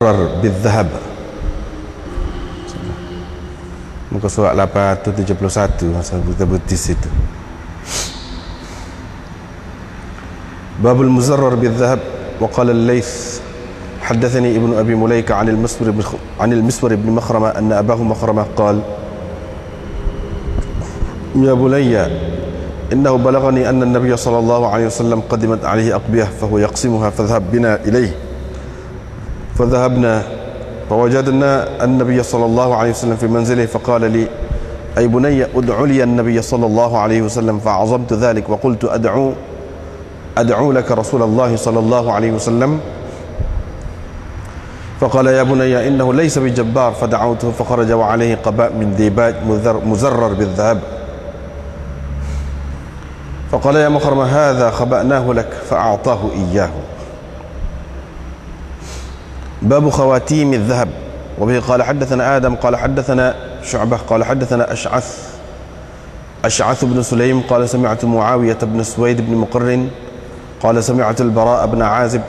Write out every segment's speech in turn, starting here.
Muzarrar bidzahab. Muka surat 871 masa kita betis itu. Babul Muzarrar bidzahab. Wa qala al-Layth حدثني ابن أبي مليكة عن المسور بن مخرمة أن أباه مخرمة قال يا بني إنه بلغني أن النبي صلى الله عليه وسلم قدمت عليه أقبية فهو يقسمها فاذهب بنا إليه. فذهبنا فوجدنا النبي صلى الله عليه وسلم في منزله فقال لي أي بني أدعو لي النبي صلى الله عليه وسلم فعظمت ذلك وقلت أدعو لك رسول الله صلى الله عليه وسلم. فقال يا بني إنه ليس بجبار فدعوته فخرج وعليه قباء من ديباج مزرر بالذهب. فقال يا مخرمة هذا خبأناه لك فأعطاه إياه. باب خواتيم الذهب. وبه قال حدثنا آدم قال حدثنا شعبة قال حدثنا أشعث بن سليم قال سمعت معاوية بن سويد بن مقرن قال سمعت البراء بن عازب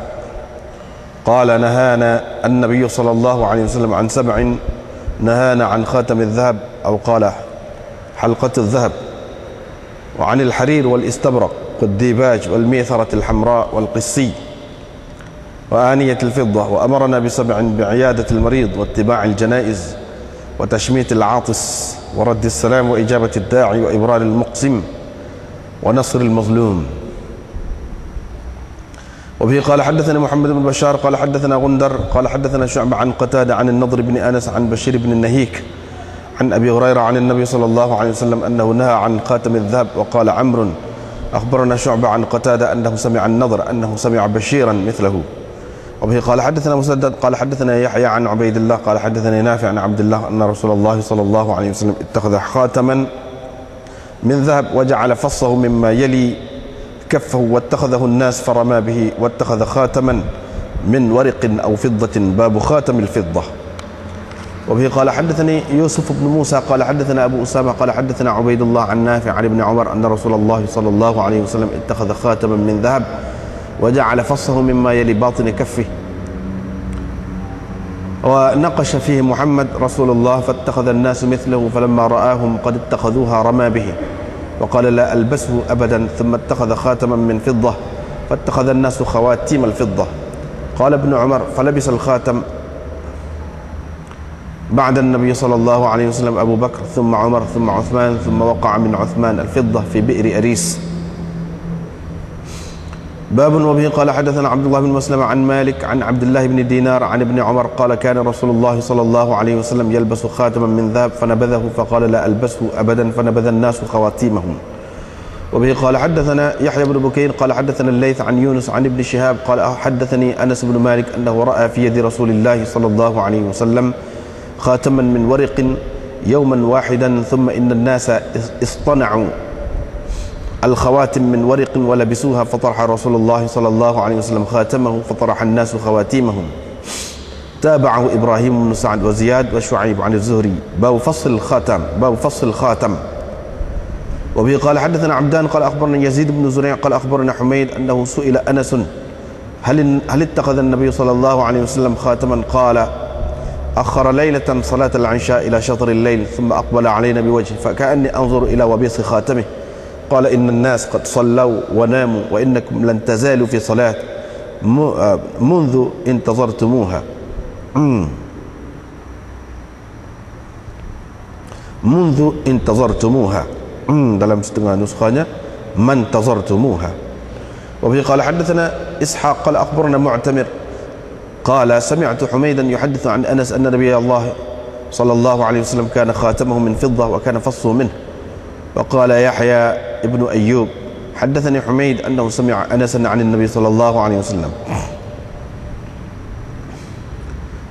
قال نهانا النبي صلى الله عليه وسلم عن 7 نهانا عن خاتم الذهب أو قال حلقة الذهب وعن الحرير والاستبرق والديباج والميثرة الحمراء والقسي وآنية الفضة. وأمرنا ب7 بعيادة المريض واتباع الجنائز وتشميت العاطس ورد السلام وإجابة الداعي وإبرار المقسم ونصر المظلوم. وبه قال حدثنا محمد بن بشار قال حدثنا غندر قال حدثنا شعبة عن قتادة عن النضر بن أنس عن بشير بن النهيك عن أبي هريرة عن النبي صلى الله عليه وسلم أنه نهى عن خاتم الذهب. وقال عمرو أخبرنا شعبة عن قتادة أنه سمع النضر أنه سمع بشيرا مثله. وبه قال حدثنا مسدد قال حدثنا يحيى عن عبيد الله قال حدثني نافع عن عبد الله أن رسول الله صلى الله عليه وسلم اتخذ خاتما من ذهب وجعل فصه مما يلي كفه واتخذه الناس فرمى به واتخذ خاتما من ورق أو فضة. باب خاتم الفضة. وبه قال حدثني يوسف بن موسى قال حدثنا أبو أسامة قال حدثنا عبيد الله عن نافع عن ابن عمر أن رسول الله صلى الله عليه وسلم اتخذ خاتما من ذهب وجعل فصه مما يلي باطن كفه ونقش فيه محمد رسول الله فاتخذ الناس مثله فلما رآهم قد اتخذوها رمى به وقال لا ألبسه أبدا ثم اتخذ خاتما من فضة فاتخذ الناس خواتيم الفضة. قال ابن عمر فلبس الخاتم بعد النبي صلى الله عليه وسلم أبو بكر ثم عمر ثم عثمان ثم وقع من عثمان الفضة في بئر أريس. باب. وبه قال حدثنا عبد الله بن مسلم عن مالك عن عبد الله بن دينار عن ابن عمر قال كان رسول الله صلى الله عليه وسلم يلبس خاتما من ذهب فنبذه فقال لا ألبسه أبدا فنبذ الناس خواتيمهم. وبه قال حدثنا يحيى بن بكير قال حدثنا الليث عن يونس عن ابن شهاب قال حدثني أنس بن مالك أنه رأى في يد رسول الله صلى الله عليه وسلم خاتما من ورق يوما واحدا ثم إن الناس اصطنعوا الخواتم من ورق ولبسوها فطرح رسول الله صلى الله عليه وسلم خاتمه فطرح الناس خواتيمهم. تابعه إبراهيم بن سعد وزياد وشعيب عن الزهري. باب فصل الخاتم. باب فصل الخاتم. وبه قال حدثنا عبدان قال أخبرنا يزيد بن زريع قال أخبرنا حميد أنه سئل أنس هل اتخذ النبي صلى الله عليه وسلم خاتما قال أخر ليلة صلاة العشاء إلى شطر الليل ثم أقبل علينا بوجهه فكأني أنظر إلى وبيص خاتمه قال إن الناس قد صلوا وناموا وإنكم لن تزالوا في صلاة منذ انتظرتموها منذ انتظرتموها dalam setengah nuskanya man tazartumuha. وبه قال حدثنا إسحاق قال أخبرنا معتمر قال سمعت حميدا يحدث عن أنس أن نبي الله صلى الله عليه وسلم كان خاتمه من فضة وكان فصه منه. وقال يحيى ابن أيوب حدثني حميد أنه سمع أنسا عن النبي صلى الله عليه وسلم.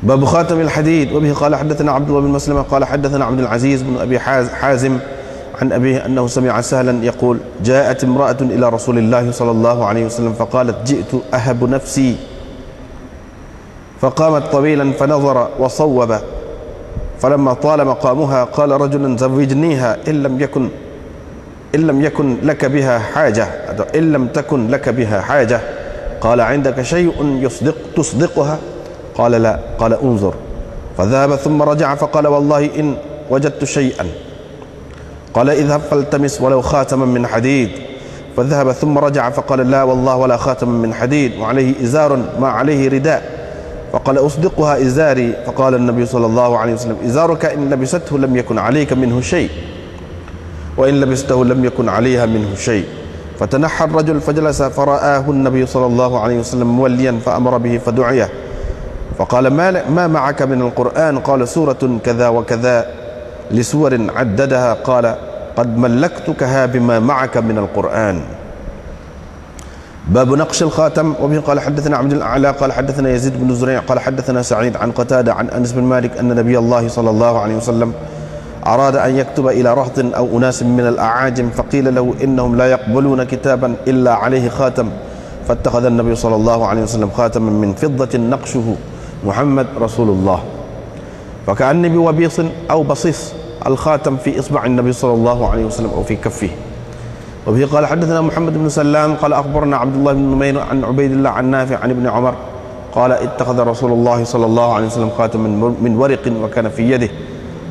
باب خاتم الحديد. وبه قال حدثنا عبد الله بن مسلمة قال حدثنا عبد العزيز بن أبي حازم عن أبيه أنه سمع سهلا يقول جاءت امرأة إلى رسول الله صلى الله عليه وسلم فقالت جئت أهب نفسي فقامت طويلا فنظر وصوب فلما طال مقامها قال رجل زوجنيها إن لم يكن لك بها حاجة إن لم تكن لك بها حاجة. قال عندك شيء تصدقها قال لا. قال انظر. فذهب ثم رجع فقال والله إن وجدت شيئا. قال اذهب فالتمس ولو خاتما من حديد. فذهب ثم رجع فقال لا والله ولا خاتما من حديد وعليه إزار ما عليه رداء. فقال أصدقها إزاري. فقال النبي صلى الله عليه وسلم إزارك إن لبسته لم يكن عليك منه شيء وإن لبسته لم يكن عليها منه شيء. فتنحى الرجل فجلس فرآه النبي صلى الله عليه وسلم موليا فأمر به فدعيه فقال ما معك من القرآن؟ قال سورة كذا وكذا لسور عددها. قال قد ملكتكها بما معك من القرآن. باب نقش الخاتم. وبه قال حدثنا عبد الأعلى قال حدثنا يزيد بن زريع قال حدثنا سعيد عن قتادة عن أنس بن مالك أن نبي الله صلى الله عليه وسلم أراد أن يكتب إلى رهط أو أناس من الأعاجم فقيل له إنهم لا يقبلون كتابا إلا عليه خاتم فاتخذ النبي صلى الله عليه وسلم خاتما من فضة نقشه محمد رسول الله فكأني بوبيص أو بصيص الخاتم في إصبع النبي صلى الله عليه وسلم أو في كفه. وبه قال حدثنا محمد بن سلام قال أخبرنا عبد الله بن نمير عن عبيد الله عن نافع عن ابن عمر قال اتخذ رسول الله صلى الله عليه وسلم خاتما من ورق وكان في يده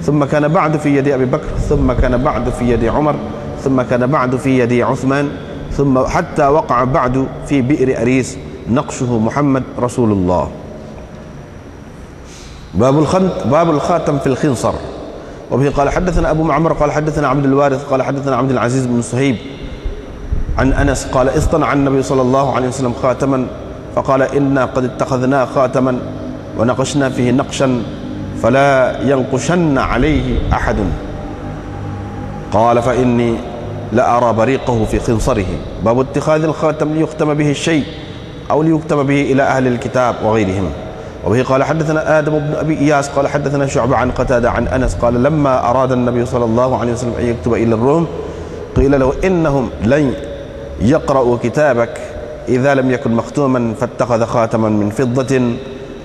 ثم كان بعد في يد أبي بكر ثم كان بعد في يد عمر ثم كان بعد في يد عثمان ثم حتى وقع بعد في بئر أريس نقشه محمد رسول الله. باب الخاتم في الخنصر. وبه قال حدثنا أبو معمر قال حدثنا عبد الوارث قال حدثنا عبد العزيز بن صهيب عن أنس قال اصطنع النبي صلى الله عليه وسلم خاتما فقال إنا قد اتخذنا خاتما ونقشنا فيه نقشا فلا ينقشن عليه أحد. قال فإني لأرى بريقه في خنصره. باب اتخاذ الخاتم ليختم به الشيء أو ليكتب به إلى أهل الكتاب وغيرهم. وبه قال حدثنا آدم بن أبي إياس قال حدثنا شعبة عن قتادة عن أنس قال لما أراد النبي صلى الله عليه وسلم أن يكتب إلى الروم قيل له إنهم لن يقرأوا كتابك إذا لم يكن مختوما فاتخذ خاتما من فضة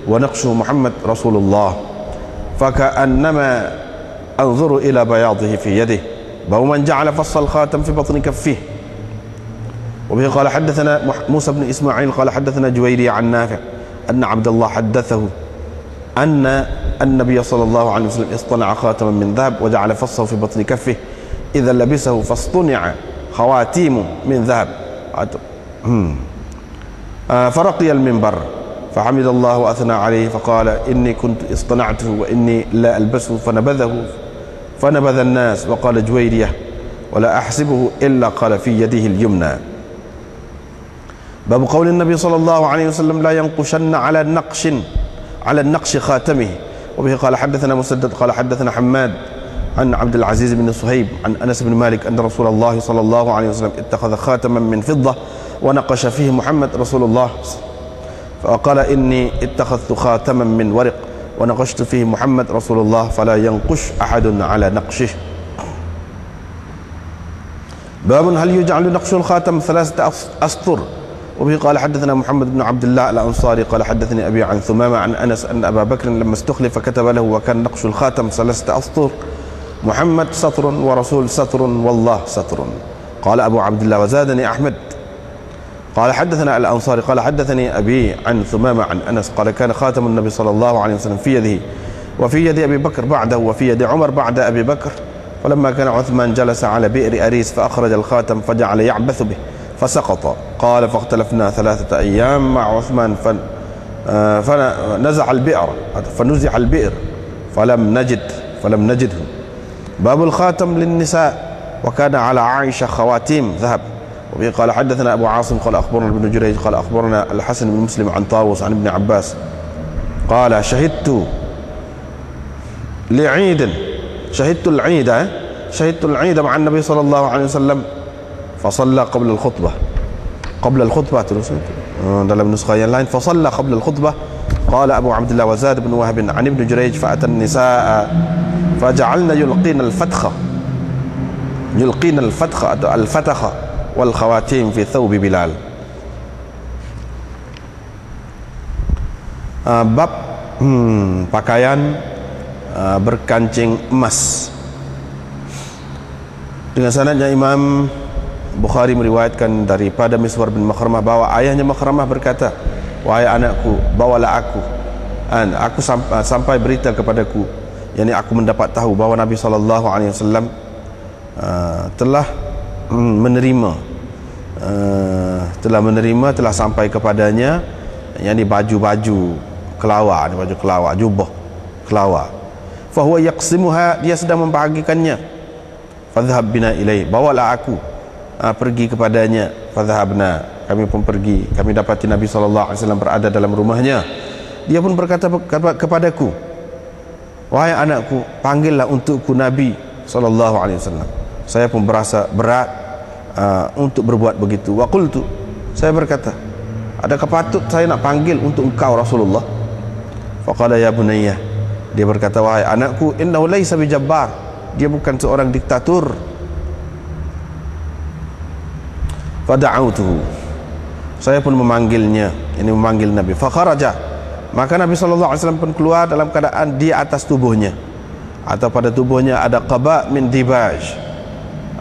ونقشه محمد رسول الله فكأنما أنظر إلى بياضه في يده. باب من جعل فص الخاتم في بطن كفه. وبه قال حدثنا موسى بن إسماعيل قال حدثنا جويري عن نافع أن عبد الله حدثه أن النبي صلى الله عليه وسلم اصطنع خاتما من ذهب وجعل فصه في بطن كفه إذا لبسه فاصطنع خواتيم من ذهب فرقي المنبر فحمد الله وأثنى عليه فقال إني كنت اصطنعته وإني لا ألبسه فنبذ الناس. وقال جويرية ولا أحسبه إلا قال في يده اليمنى. باب قول النبي صلى الله عليه وسلم لا ينقشن على النقش خاتمه. وبه قال حدثنا مسدد قال حدثنا حماد عن عبد العزيز بن صهيب عن أنس بن مالك أن رسول الله صلى الله عليه وسلم اتخذ خاتما من فضة ونقش فيه محمد رسول الله فقال إني اتخذت خاتما من ورق ونقشت فيه محمد رسول الله فلا ينقش أحد على نقشه. باب هل يجعل نقش الخاتم 3 أسطر. وبه قال حدثنا محمد بن عبد الله الأنصاري قال حدثني أبي عن ثمامة عن أنس أن أبا بكر لما استخلف كتب له وكان نقش الخاتم 3 أسطر محمد سطر ورسول سطر والله سطر. قال أبو عبد الله وزادني أحمد قال حدثنا الأنصاري قال حدثني أبي عن ثمامة عن أنس قال كان خاتم النبي صلى الله عليه وسلم في يده وفي يد أبي بكر بعده وفي يد عمر بعد أبي بكر فلما كان عثمان جلس على بئر أريس فأخرج الخاتم فجعل يعبث به فسقط. قال فاختلفنا 3 أيام مع عثمان فنزع البئر فلم نجده. باب الخاتم للنساء وكان على عائشة خواتيم ذهب. وبه قال حدثنا أبو عاصم قال أخبرنا ابن جريج قال أخبرنا الحسن بن مسلم عن طاووس عن ابن عباس قال شهدت العيد مع النبي صلى الله عليه وسلم فصلى قبل الخطبة dalam نسخة lain فصلى قبل الخطبة. قال أبو عبد الله وزاد بن وهب عن ابن جريج فأتى النساء فجعلنا يلقين الفتخ والخواتيم في ثوب بلال. Bab pakaian berkancing emas. Dengan sanadnya Imam Bukhari meriwayatkan daripada Miswar bin Makhramah bahwa ayahnya Makhramah berkata, wahai anakku, bawalah aku aku sampai berita kepadaku, yakni aku mendapat tahu bahawa Nabi SAW telah menerima telah sampai kepadanya, yakni baju kelawar, jubah kelawar. Fahuwa yaqsimuha, dia sedang membahagikannya. Fadhhab bina ilai, bawalah aku pergi kepadanya. Fadhhabna, kami pun pergi. Kami dapati Nabi SAW berada dalam rumahnya. Dia pun berkata kepadaku, wahai anakku, panggillah untukku Nabi SAW. Saya pun berasa berat untuk berbuat begitu. Wa qultu, saya berkata, adakah patut saya nak panggil untuk engkau Rasulullah? Faqala ya bunayya, dia berkata, wahai anakku, innahu laysa bijabbar, dia bukan seorang diktator. Fada'autuhu, saya pun memanggilnya, ini memanggil Nabi. Fakharaja, maka Nabi SAW pun keluar dalam keadaan di atas tubuhnya, atau pada tubuhnya ada qaba min dibaj,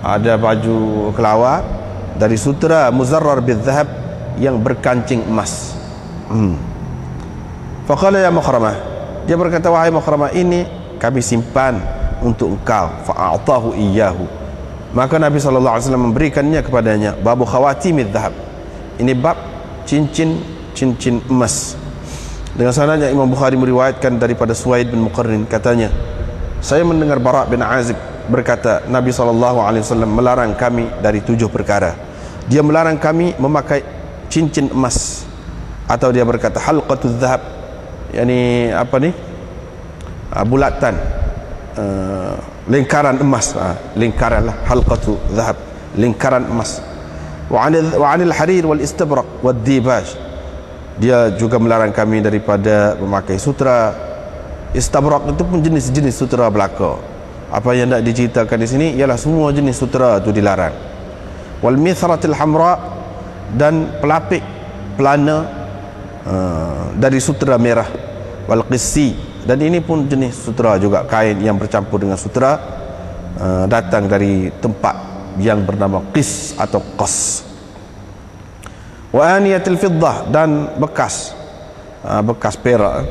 ada baju kelawar dari sutera muzarrar bidzahab, yang berkancing emas. Faqala ya Makhramah, dia berkata, wahai Makhramah, ini kami simpan untuk engkau. Fa'atahu iyyahu, maka Nabi SAW memberikannya kepadanya. Babu khawatimid dhahab, ini bab cincin emas. Dengan sanadnya Imam Bukhari meriwayatkan daripada Suwaid bin Muqarrin, katanya, saya mendengar Bara' bin Azib berkata, Nabi SAW melarang kami dari 7 perkara. Dia melarang kami memakai cincin emas, atau dia berkata halqatuz zahab, yakni apa ni, bulatan, lingkaran emas, lingkaran lah, halqatu zahab, lingkaran emas. Wa 'anil harir wal istabraq wad dibaj, dia juga melarang kami daripada memakai sutra. Istabraq itu pun jenis-jenis sutra belaka. Apa yang nak diceritakan di sini ialah semua jenis sutra itu dilarang. Wal mithratil hamra, dan pelapik pelana dari sutra merah. Wal qissi, dan ini pun jenis sutra juga, kain yang bercampur dengan sutra, datang dari tempat yang bernama qis atau qas. Wa aniyatil fiddah, dan bekas perak.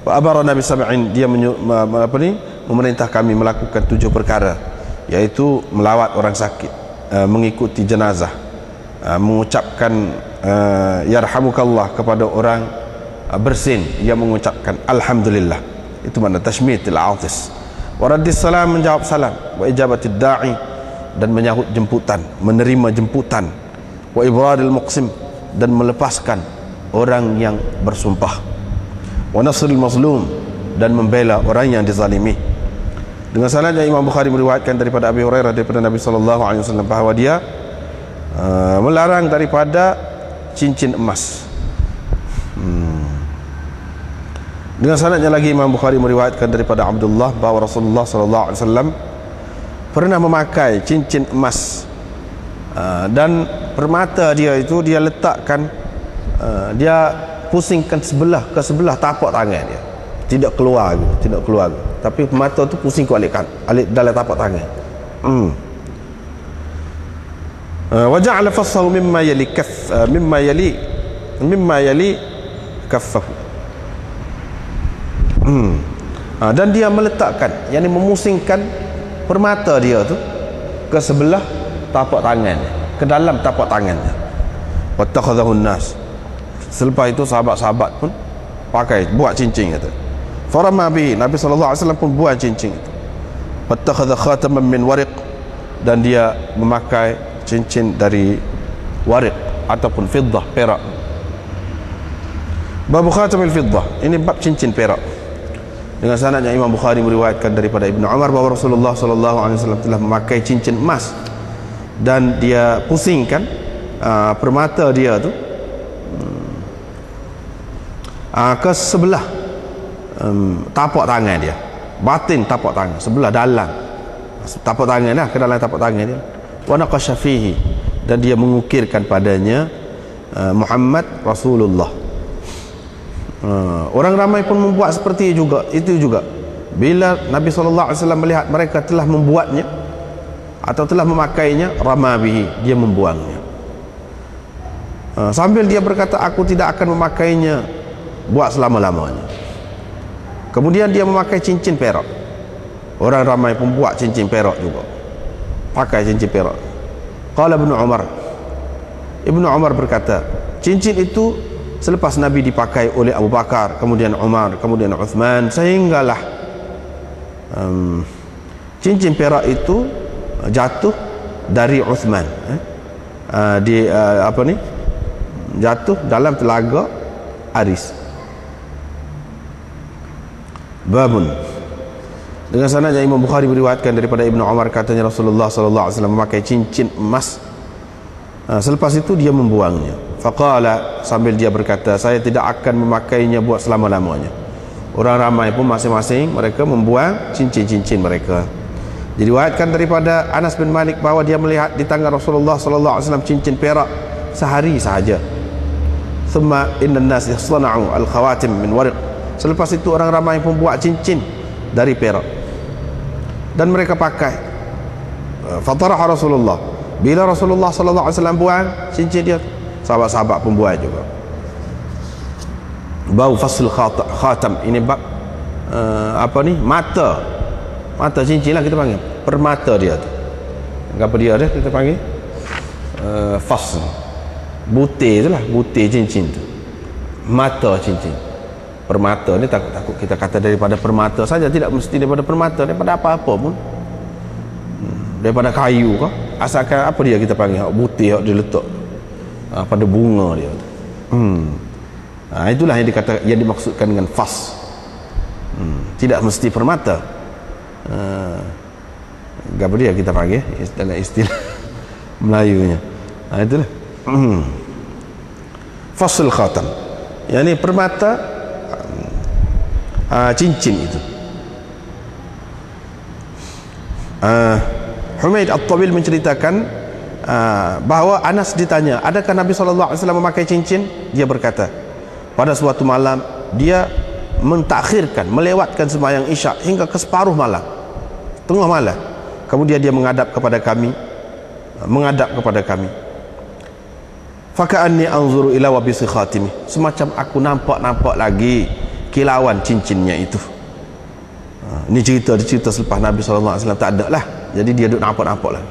Wa amara Nabi sab'in, dia memerintah kami melakukan 7 perkara, yaitu melawat orang sakit, mengikuti jenazah, mengucapkan yarhamukallah kepada orang bersin, ia mengucapkan alhamdulillah, itu makna tashmitil atis. Wa raddis salam, menjawab salam. Wa ijabatid da'i, dan menyahut jemputan, menerima jemputan. Wa ibradil muqsim, dan melepaskan orang yang bersumpah. Wa nasrul mazlum, dan membela orang yang dizalimi. Dengan sanadnya Imam Bukhari meriwayatkan daripada Abi Hurairah daripada Nabi SAW bahawa dia melarang daripada cincin emas. Dengan sanadnya lagi Imam Bukhari meriwayatkan daripada Abdullah bahawa Rasulullah SAW pernah memakai cincin emas, dan permata dia itu dia letakkan, dia pusingkan ke sebelah tapak tangan dia, tidak keluar, tapi mata tu pusing ke alik dalam tapak tangan. Wa ja'ala fassahu mimma yali kaffahu. Dan dia meletakkan, yakni memusingkan permata dia tu ke sebelah tapak tangan, ke dalam tapak tangannya. Wattakhadhahu an-nas, selepas itu sahabat-sahabat pun buat cincin itu. Farama bihi, Nabi SAW pun buat cincin itu. Wattakhadha khataman min wariq, dan dia memakai cincin dari wariq ataupun fiddah, perak. Bab khatamil fiddah, ini bab cincin perak. Dengan sanadnya Imam Bukhari meriwayatkan daripada Ibnu Umar bahawa Rasulullah SAW telah memakai cincin emas, dan dia pusingkan permata dia tu ke sebelah tapak tangan dia, batin tapak tangan, sebelah dalam tapak tangan lah, ke dalam tapak tangan dia. Wa naqasha fihi, dan dia mengukirkan padanya Muhammad Rasulullah. Orang ramai pun membuat seperti itu juga. Bila Nabi SAW melihat mereka telah membuatnya atau telah memakainya, rama bihi, dia membuangnya, sambil dia berkata, aku tidak akan memakainya buat selama-lamanya. Kemudian dia memakai cincin perak. Orang ramai pun buat cincin perak juga, pakai cincin perak. Qala Ibnu Umar, Ibnu Umar berkata, cincin itu selepas Nabi dipakai oleh Abu Bakar, kemudian Umar, kemudian Uthman, sehinggalah cincin perak itu jatuh dari Uthman, jatuh dalam telaga Aris. Babun, dengan sanadnya Imam Bukhari meriwayatkan daripada Ibnu Umar, katanya Rasulullah sallallahu alaihi wasallam memakai cincin emas. Selepas itu dia membuangnya. Faqala, sambil dia berkata, saya tidak akan memakainya buat selama-lamanya. Orang ramai pun masing-masing mereka membuang cincin-cincin mereka. Diriwayatkan daripada Anas bin Malik bahawa dia melihat di tangan Rasulullah sallallahu alaihi wasallam cincin perak sehari sahaja. Thumma inna an-nas yasna'u al-khawatim min warq. Selepas itu orang ramai pun buat cincin dari perak dan mereka pakai. Fataraha Rasulullah, bila Rasulullah sallallahu alaihi wasallam buang cincin dia, sahabat-sahabat pun buang juga. Bau fasl khatam, ini bab mata cincin lah kita panggil, permata dia tu. Apa dia kita panggil fasl, butir tu lah, butir cincin tu, mata cincin. Permata ni takut kita kata daripada permata saja, tidak mesti daripada permata, daripada apa-apa pun, daripada kayu kah, asalkan apa dia kita panggil butir yang diletak pada bunga dia. Itulah yang dimaksudkan dengan fas. Tidak mesti permata. Apa dia kita panggil dalam istilah Melayunya. Itulah fasl khatam, yakni permata cincin itu. Humaid At-Tabil menceritakan bahawa Anas ditanya, adakah Nabi SAW memakai cincin? Dia berkata, pada suatu malam dia mentakhirkan, melewatkan sembahyang isyak hingga ke separuh malam, tengah malam. Kemudian dia menghadap kepada kami. Faka'anni anzuru ila wabisi khatimi, semacam aku nampak lagi kilauan cincinnya itu. Ini cerita selepas Nabi SAW tak ada lah, jadi dia duduk nampak lagi.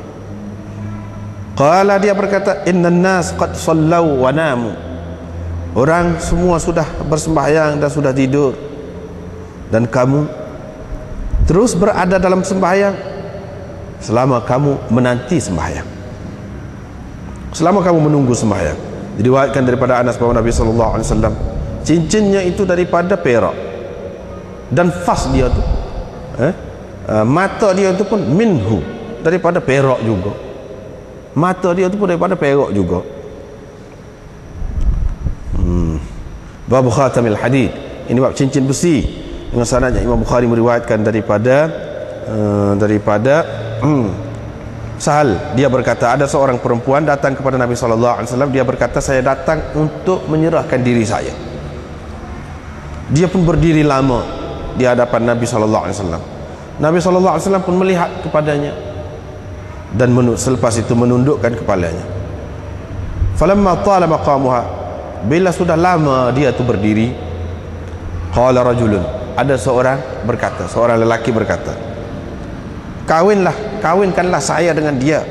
Qala, dia berkata, innan nas qad sallau wa namu, orang semua sudah bersembahyang dan sudah tidur, dan kamu terus berada dalam sembahyang selama kamu menanti sembahyang, selama kamu menunggu sembahyang. Diriwayatkan daripada Anas bahawa Nabi SAW cincinnya itu daripada perak, dan fas dia tu mata dia tu pun minhu, daripada perak juga. Mata dia tu pun daripada perak juga. Bab khatamil hadid, ini bab cincin besi. Dengan sanadnya Imam Bukhari meriwayatkan daripada Sahal, dia berkata, ada seorang perempuan datang kepada Nabi SAW. Dia berkata, saya datang untuk menyerahkan diri saya. Dia pun berdiri lama di hadapan Nabi SAW. Nabi SAW pun melihat kepadanya dan selepas itu menundukkan kepalanya. Falamma tala maqamuha, bila sudah lama dia tu berdiri, qala rajulun, ada seorang lelaki berkata, kawinkanlah saya dengan dia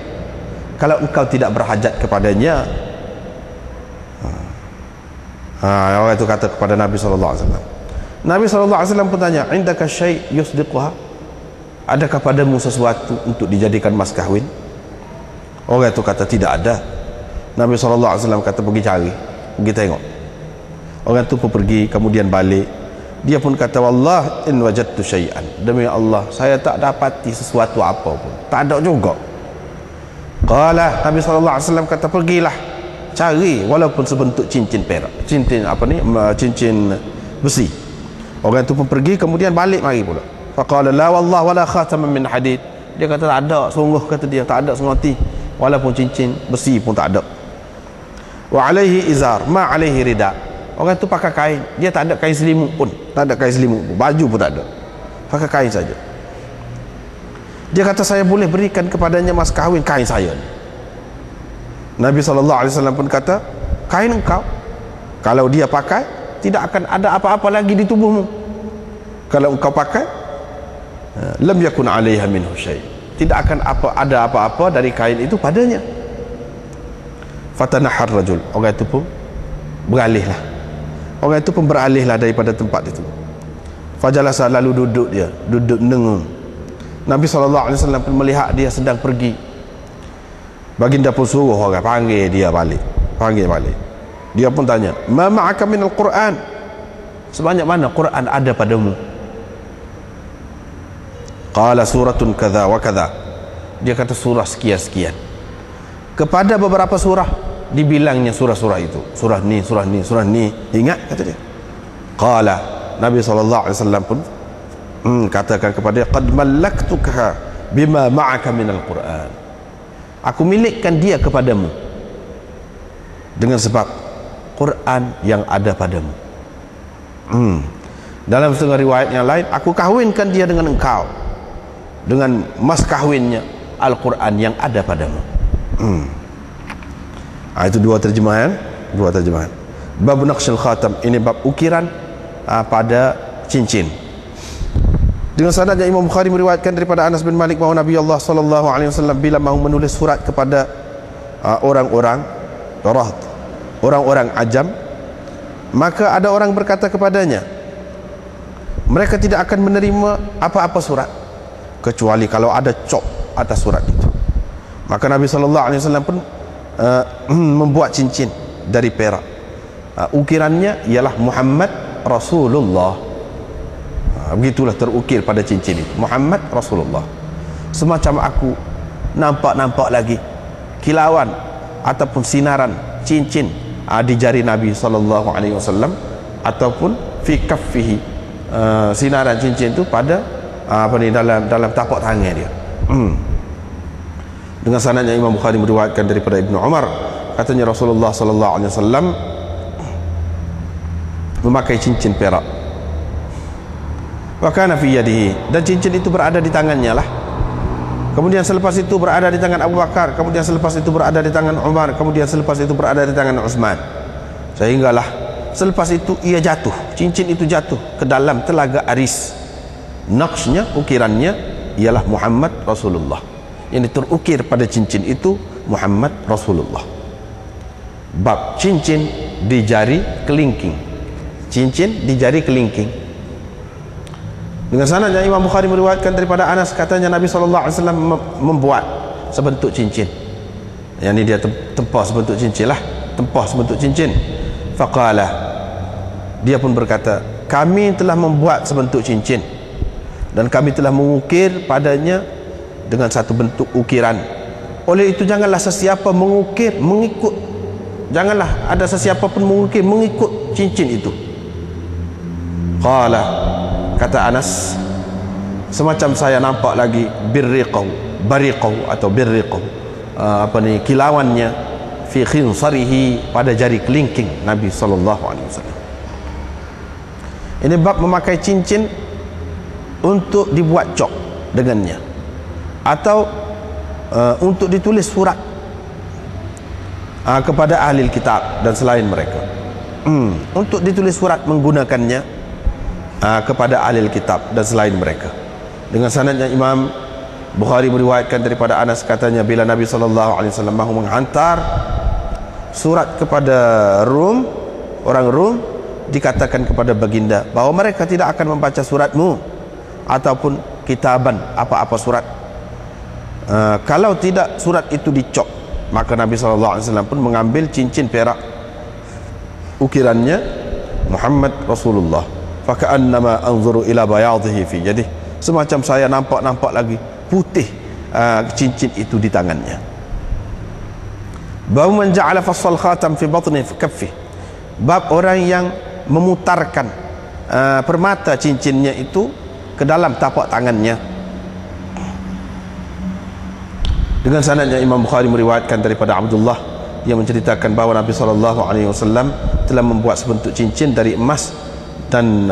kalau engkau tidak berhajat kepadanya. Orang itu kata kepada Nabi SAW. Nabi SAW pun tanya, indaka syai' yusdiquha, adakah padamu sesuatu untuk dijadikan mas kahwin? Orang itu kata, tidak ada. Nabi SAW kata, pergi cari, pergi tengok. Orang itu pun pergi, kemudian balik. Dia pun kata, wallah in wajadtu syai'an, demi Allah saya tak dapati sesuatu apa pun, tak ada juga. Qala, Nabi SAW kata, pergilah cari walaupun sebentuk cincin perak, cincin besi. Orang itu pun pergi, kemudian balik mari pula. Faqala la wallah wala khataman min hadid, dia kata tak ada, sungguh kata dia tak ada sengoti, walaupun cincin besi pun tak ada. Wa alaihi izar ma alaihi rida, orang itu pakai kain, dia tak ada kain selimut pun, baju pun tak ada, pakai kain saja. Dia kata, saya boleh berikan kepadanya mas kahwin kain saya. Nabi SAW pun kata, kain engkau kalau dia pakai tidak akan ada apa-apa lagi di tubuhmu. Kalau engkau pakai, lam yakun 'alaiha minhu syai', tidak akan ada apa-apa dari kain itu padanya. Fatanahar rajul, orang itu pun beralihlah. Orang itu pun beralihlah daripada tempat itu. Fajalasa, lalu duduk nengung. Nabi SAW pun melihat dia sedang pergi. Baginda pun suruh orang panggil dia balik. Dia pun tanya, ma ma'aka minal Qur'an, sebanyak mana Quran ada padamu? Qala suratun kadza wa kadza, dia kata surah sekian. Kepada beberapa surah dibilangnya surah-surah itu, surah ni, ingat kata dia. Qala, Nabi SAW pun katakan kepada dia, qad mallaktuka bima ma'aka minal Qur'an, aku milikkan dia kepadamu dengan sebab Quran yang ada padamu. Dalam setengah riwayat yang lain, aku kahwinkan dia dengan engkau dengan mas kahwinnya Al-Quran yang ada padamu. Itu dua terjemahan. Bab naqshil khatam, ini bab ukiran pada cincin. Dengan sanadnya Imam Bukhari meriwayatkan daripada Anas bin Malik bahawa Nabi Allah SAW bila mahu menulis surat kepada orang-orang ajam, maka ada orang berkata kepadanya, mereka tidak akan menerima apa-apa surat kecuali kalau ada cop atas surat itu. Maka Nabi SAW pun membuat cincin dari perak. Ukirannya ialah Muhammad Rasulullah. Begitulah terukir pada cincin itu, Muhammad Rasulullah. Semacam aku nampak lagi kilauan ataupun sinaran cincin di jari Nabi SAW, ataupun fi kaffihi, sinaran cincin itu pada dalam tapak tangan dia. Dengan sanadnya Imam Bukhari meriwayatkan daripada Ibnu Umar, katanya Rasulullah SAW memakai cincin perak. Wa kana fi yadihi, dan cincin itu berada di tangannya lah. Kemudian selepas itu berada di tangan Abu Bakar, kemudian selepas itu berada di tangan Umar, kemudian selepas itu berada di tangan Utsman. Sehinggalah selepas itu ia jatuh, cincin itu jatuh ke dalam telaga Aris. Naqsnya, ukirannya ialah Muhammad Rasulullah. Yang terukir pada cincin itu Muhammad Rasulullah. Bab cincin di jari kelingking. Cincin di jari kelingking. Dengan sanadnya Imam Bukhari meriwayatkan daripada Anas, katanya Nabi SAW membuat sebentuk cincin. Yang ini dia tempah sebentuk cincin lah, faqala, dia pun berkata, kami telah membuat sebentuk cincin dan kami telah mengukir padanya dengan satu bentuk ukiran. Oleh itu janganlah sesiapa mengukir mengikut, janganlah ada sesiapa pun mengukir mengikut cincin itu. Qala, kata Anas, semacam saya nampak lagi bariqahu atau birriqahu, kilauannya fi khinsarihi, pada jari kelingking Nabi SAW. Ini bab memakai cincin untuk dibuat cok dengannya, atau untuk ditulis surat kepada ahli kitab dan selain mereka. Untuk ditulis surat menggunakannya kepada ahli kitab dan selain mereka. Dengan sanadnya Imam Bukhari meriwayatkan daripada Anas, katanya bila Nabi SAW mahu menghantar surat kepada orang Rum, dikatakan kepada baginda bahawa mereka tidak akan membaca suratmu ataupun kitaban, apa-apa surat, kalau tidak surat itu dicop. Maka Nabi SAW pun mengambil cincin perak, ukirannya Muhammad Rasulullah. Faka'annama anzuru ila bayadhihi fi yadihi, semacam saya nampak lagi putih cincin itu di tangannya. Bab man ja'ala fassal khatam fi batni kaffi, bab orang yang memutarkan permata cincinnya itu ke dalam tapak tangannya. Dengan sanadnya Imam Bukhari meriwayatkan daripada Abdullah yang menceritakan bahawa Nabi SAW telah membuat sebentuk cincin dari emas, dan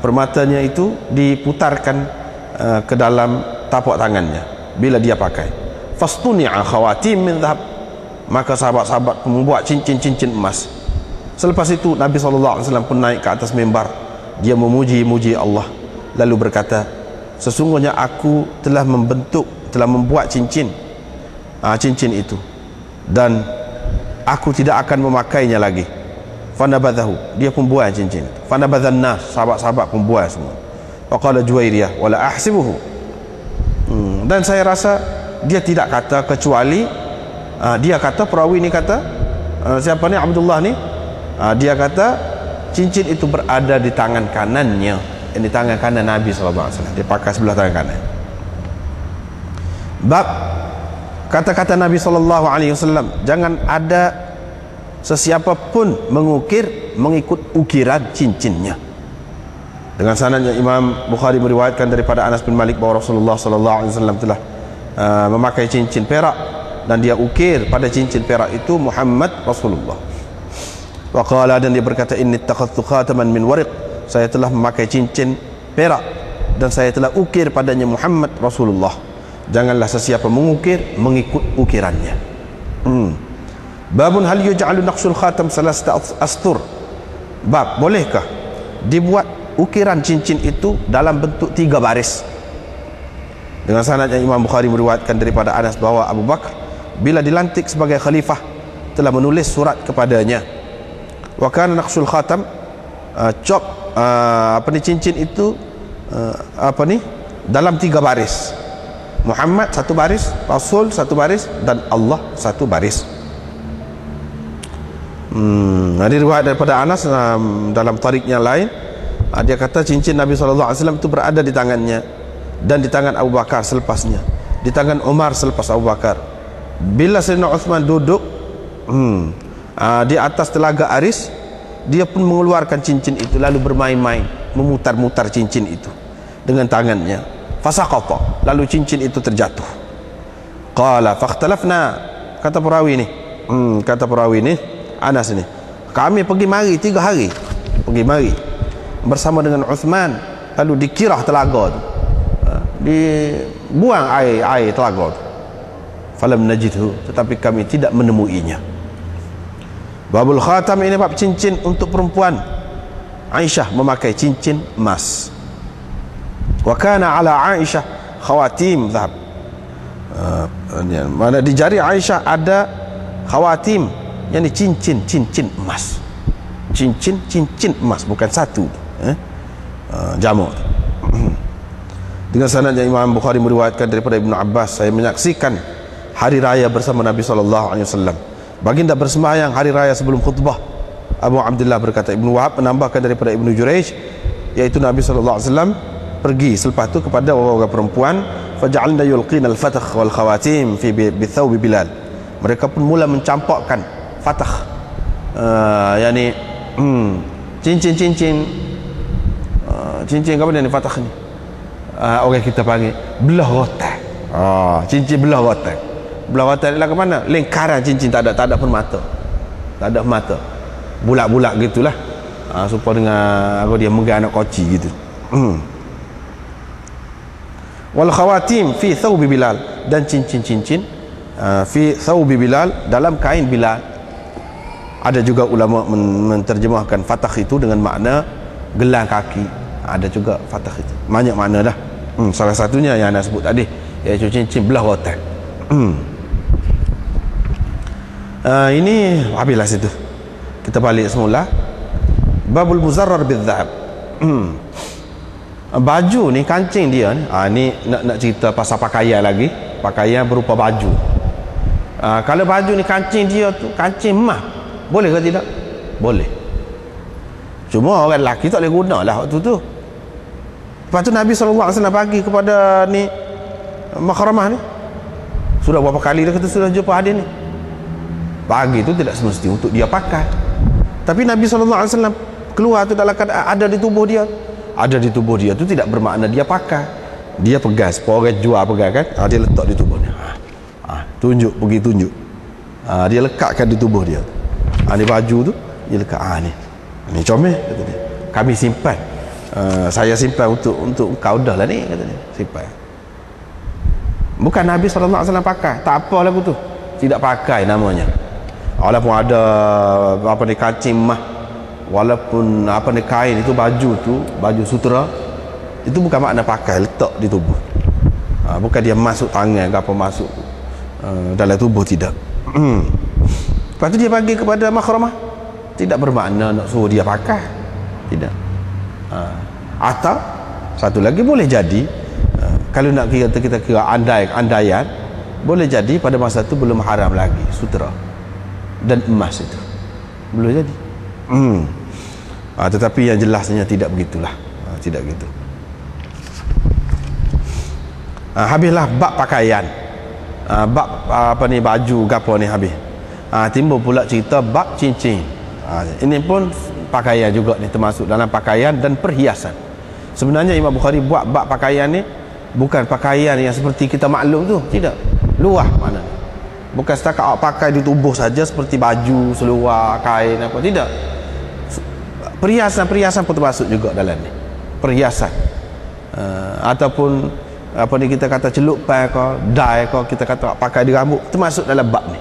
permatanya itu diputarkan ke dalam tapak tangannya bila dia pakai. Fastuni'a khawatim min dhahab, maka sahabat-sahabat membuat cincin-cincin emas. Selepas itu Nabi SAW pun naik ke atas mimbar, dia memuji-muji Allah lalu berkata, sesungguhnya aku telah membuat cincin itu, dan aku tidak akan memakainya lagi. Fanabadhahu, dia pun buang cincin itu. Fanabadhan nas, sahabat-sahabat pun buang semua. Faqala Juwairiyah wala ahsibuhu, dan saya rasa dia tidak kata kecuali dia kata, perawi ni kata, siapa ni, Abdullah ni, dia kata cincin itu berada di tangan kanannya, di tangan kanan Nabi SAW. Dia pakai sebelah tangan kanan. Bab kata-kata Nabi SAW, jangan ada sesiapa pun mengikut ukiran cincinnya. Dengan sanadnya Imam Bukhari meriwayatkan daripada Anas bin Malik bahawa Rasulullah SAW telah memakai cincin perak, dan dia ukir pada cincin perak itu Muhammad Rasulullah. Wa qala, dan dia berkata, inni ittakhadtu khataman min wariq, saya telah memakai cincin perak dan saya telah ukir padanya Muhammad Rasulullah. Janganlah sesiapa mengukir mengikut ukirannya. Babun hal yuj'alu naqshul khatam salasta astur. Bab, bolehkah dibuat ukiran cincin itu dalam bentuk 3 baris? Dengan sanadnya Imam Bukhari meriwayatkan daripada Anas bahawa Abu Bakar bila dilantik sebagai khalifah telah menulis surat kepadanya. Wa kana naqshul khatam, cincin itu dalam 3 baris. Muhammad 1 baris, Rasul 1 baris, dan Allah 1 baris. Ada riwayat daripada Anas dalam tarik yang lain, dia kata cincin Nabi SAW itu berada di tangannya, dan di tangan Abu Bakar selepasnya, di tangan Umar selepas Abu Bakar. Bila Sayyidina Uthman duduk di atas telaga Aris, dia pun mengeluarkan cincin itu lalu bermain-main, memutar-mutar cincin itu dengan tangannya. Fasaqata, lalu cincin itu terjatuh. Qala fakhtalafna, kata perawi ni Anas ni, kami pergi mari 3 hari, pergi mari bersama dengan Uthman, lalu dikirah telaga tu, dibuang air telaga tu. Falam najidhu, tetapi kami tidak menemuinya. Babul khatam, ini bab cincin untuk perempuan. Aisyah memakai cincin emas. Wa kana ala Aisyah khawatim dhahab, mana di jari Aisyah ada khawatim, yakni cincin emas. Cincin emas, bukan satu, jamak. Dengan sanadnya Imam Bukhari meriwayatkan daripada Ibnu Abbas, saya menyaksikan hari raya bersama Nabi SAW. Baginda bersembahyang hari raya sebelum khutbah. Abu Abdullah berkata, Ibnu Wahab menambahkan daripada Ibnu Jurayj, yaitu Nabi SAW pergi selepas itu kepada orang-orang perempuan, faja'alna yulqina al-fatakh wal khawatim fi bithawbi Bilal. Mereka pun mula mencampakkan fatakh, yakni cincin apa ni fatakh ni, orang kita panggil belah rotan. Cincin belah rotan. Belah rotan adalah ke mana? Lingkaran cincin, tak ada pun mata. Tak ada mata. Bulat-bulat gitulah. Supaya dengan dia megang anak koci gitu. Wal khawatim fi thawbi Bilal, dan cincin fi thawbi Bilal, dalam kain Bilal. Ada juga ulama menterjemahkan fatakh itu dengan makna gelang kaki. Ada juga fatakh itu banyak makna dah. Salah satunya yang anda sebut tadi, iaitu cincin belah rotan. Ini habislah situ, kita balik semula. Babul muzarrar bidzahab. Baju ni, kancing dia ni, ni nak cerita pasal pakaian lagi. Pakaian berupa baju. Kalau baju ni kancing dia tu kancing emas, boleh ke tidak? Boleh. Cuma orang lelaki tak boleh guna lah waktu tu. Lepas tu Nabi SAW bagi kepada ni Makhramah ni, sudah berapa kali dia kata sudah jumpa hadis ni. Bagi tu tidak semestinya untuk dia pakai, tapi Nabi SAW keluar tu dalam keadaan ada di tubuh dia. Ada di tubuh dia tu tidak bermakna dia pakai. Dia pegang, orang jual pegang kan, dia letak di tubuhnya. Tunjuk, pergi tunjuk. Dia lekatkan di tubuh dia. Ni baju tu dia lekat. Ni comel, kata dia. Kami simpan. Saya simpan untuk kau dah lah ni, kata dia. Simpan. Bukan Nabi SAW pakai, tak apa lagu tu, tidak pakai namanya. Walaupun ada apa ni kancing mah, walaupun apa ni kain itu, baju tu, baju sutera, Itu bukan makna pakai letak di tubuh. Bukan dia masuk tangan ke apa masuk dalam tubuh, tidak. Lepas tu dia bagi kepada mahramah, tidak bermakna nak suruh dia pakai, tidak. Atau satu lagi boleh jadi, kalau nak kita kira andaian, boleh jadi pada masa itu belum haram lagi sutera dan emas itu, boleh jadi. Tetapi yang jelasnya tidak begitulah, tidak gitu. Habislah bab pakaian, bab baju gapo ni habis. Timbul pula cerita bab cincin. Ini pun pakaian juga ni, termasuk dalam pakaian dan perhiasan. Sebenarnya Imam Bukhari buat bab pakaian ni bukan pakaian yang seperti kita maklum tu, tidak. Luah mana? Bukan setakat awak pakai di tubuh saja seperti baju, seluar, kain apa, tidak. Perhiasan pun termasuk juga dalam ni. Perhiasan. Ataupun apa ni kita kata celuppan ke, dai ke, kita kata pakai di rambut, termasuk dalam bab ni.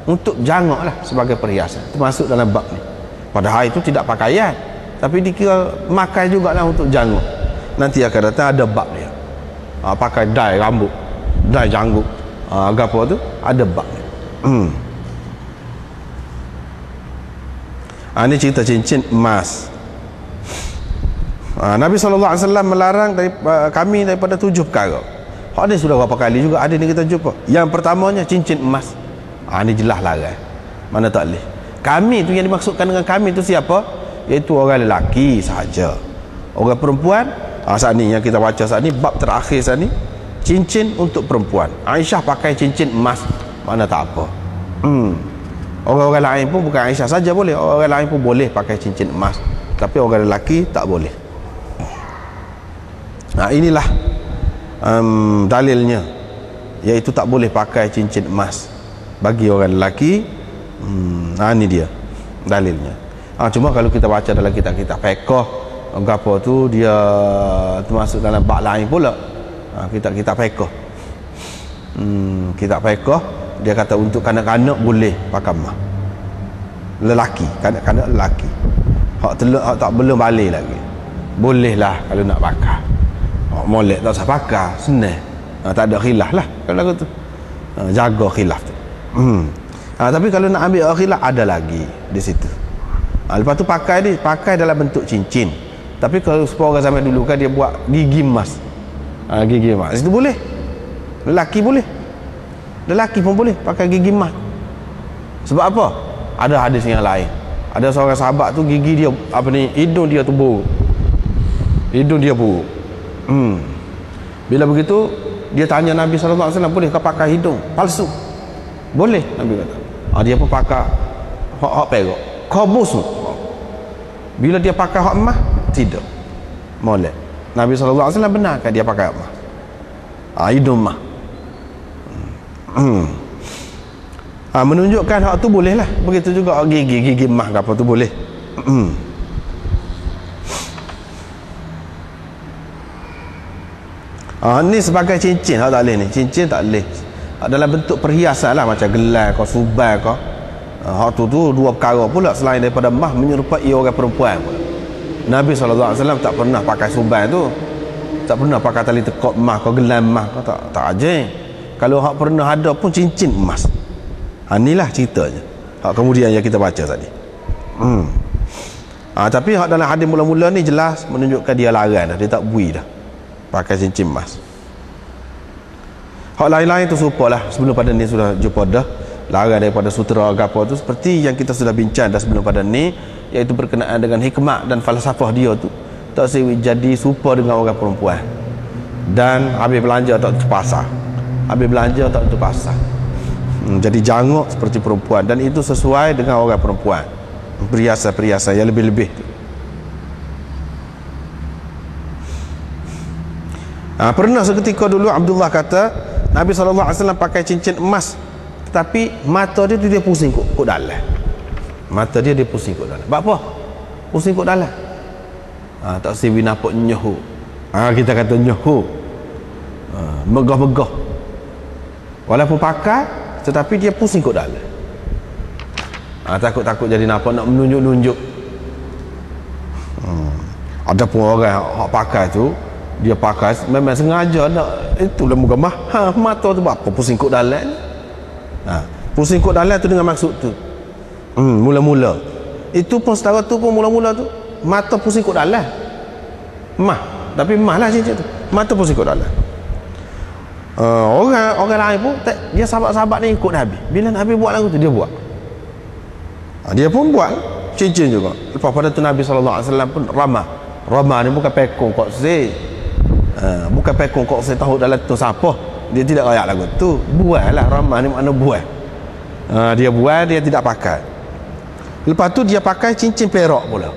Untuk jangok lah sebagai perhiasan, termasuk dalam bab ni. Padahal itu tidak pakaian, tapi dikira makai jugalah untuk jangok. Nanti akan datang ada bab dia. Pakai dai rambut, dai janggut, apa tu, ada bab ni. Ini cerita cincin emas. Nabi SAW melarang kami daripada 7 perkara. Ada sudah berapa kali juga ada ni kita jumpa. Yang pertamanya cincin emas. Ini jelas larang, mana tak boleh. Kami tu yang dimaksudkan dengan kami tu siapa? Iaitu orang lelaki sahaja. Orang perempuan, saat ni yang kita baca saat ni, bab terakhir saat ni, cincin untuk perempuan. Aisyah pakai cincin emas, mana tak apa. Orang-orang lain pun, bukan Aisyah saja boleh, orang lain pun boleh pakai cincin emas, tapi orang lelaki tak boleh. Inilah dalilnya, iaitu tak boleh pakai cincin emas bagi orang lelaki. Ini dia dalilnya. Cuma kalau kita baca dalam kitab-kitab fiqh apa tu, dia termasuk dalam bab lain pula. Kitab-kitab fiqh, kitab fiqh dia kata untuk kanak-kanak boleh pakai emas, lelaki, kanak-kanak lelaki, hak tak belum balik lagi, bolehlah kalau nak pakai. Molek tak usah pakai, senang. Tak ada khilaf lah kalau lagu tu, jaga khilaf tu. Tapi kalau nak ambil khilaf, ada lagi di situ. Lepas tu pakai dalam bentuk cincin. Tapi kalau orang zaman dulu kan dia buat gigi emas, gigi emas itu boleh, lelaki boleh, lelaki pun boleh pakai gigi emas. Sebab apa? Ada hadis yang lain. Ada seorang sahabat tu gigi dia hidung dia tu buruk, hidung dia buruk. Bila begitu dia tanya Nabi SAW, boleh kau pakai hidung palsu? Boleh, Nabi kata. Dia pun pakai hak perak, kabus. Bila dia pakai hak emas, tidak molek. Nabi SAW benarkan dia pakai emas, hidung emas. Menunjukkan hak tu boleh lah. Begitu juga gigi emas ke apa tu boleh. Ni sebagai cincin, hak tak boleh ni. Cincin tak boleh dalam bentuk perhiasan lah, macam gelar kau, subai kau. Hak tu dua perkara pula selain daripada emas, menyerupai orang perempuan pula. Nabi SAW tak pernah pakai subai tu, tak pernah pakai tali tekuk emas kau, gelar emas kau, tak aja. Kalau hak pernah ada pun cincin emas. Inilah ceritanya. Hak kemudian yang kita baca tadi. Tapi hak dalam hadis mula-mula ni jelas menunjukkan dia larang dah, dia tak bui dah pakai cincin emas. Hak lain-lain tu serupalah, sebelum pada ni sudah jumpa dah larang daripada sutera gapo tu, seperti yang kita sudah bincang dah sebelum pada ni, iaitu berkenaan dengan hikmah dan falsafah dia tu tak jadi serupa dengan orang perempuan. Dan habis belanja tak tutup pasar, habis belanja tak tutup pasar, jadi jangok seperti perempuan, dan itu sesuai dengan orang perempuan, perhiasan-perhiasan yang lebih-lebih tu. Pernah seketika dulu Abdullah kata Nabi SAW pakai cincin emas, tetapi mata dia tu dia pusing kok dalam. Mata dia pusing kok dalam. Sebab apa? Pusing kok dalam. Tak siwi nampak nyohu. Kita kata nyohu. Megah-megah. Walaupun pakai, tetapi dia pusing kok dalam. Takut-takut jadi nampak nak menunjuk-nunjuk. Ada pun orang hak pakai tu Dia pakai memang sengaja nak itulah muka mata tu apa pusing kok dalam. Pusing kok dalam tu dengan maksud tu. Mula-mula itu pun setara tu pun mula-mula tu mata pusing kok dalam. Tapi lah cincin tu. Mata pusing kok dalam. Orang lain pun dia sahabat-sahabat ni ikut Nabi. Bila Nabi buat lagu tu dia buat. Dia pun buat cincin juga. Lepas pada tu Nabi SAW pun ramah ni bukan pekong kok si. Bukan pekong kok si tahu dalam tu siapa. Dia tidak layak lagu tu. Buat lah ramah ni makna buat. Dia buat, dia tidak pakai. Lepas tu dia pakai cincin perak pula.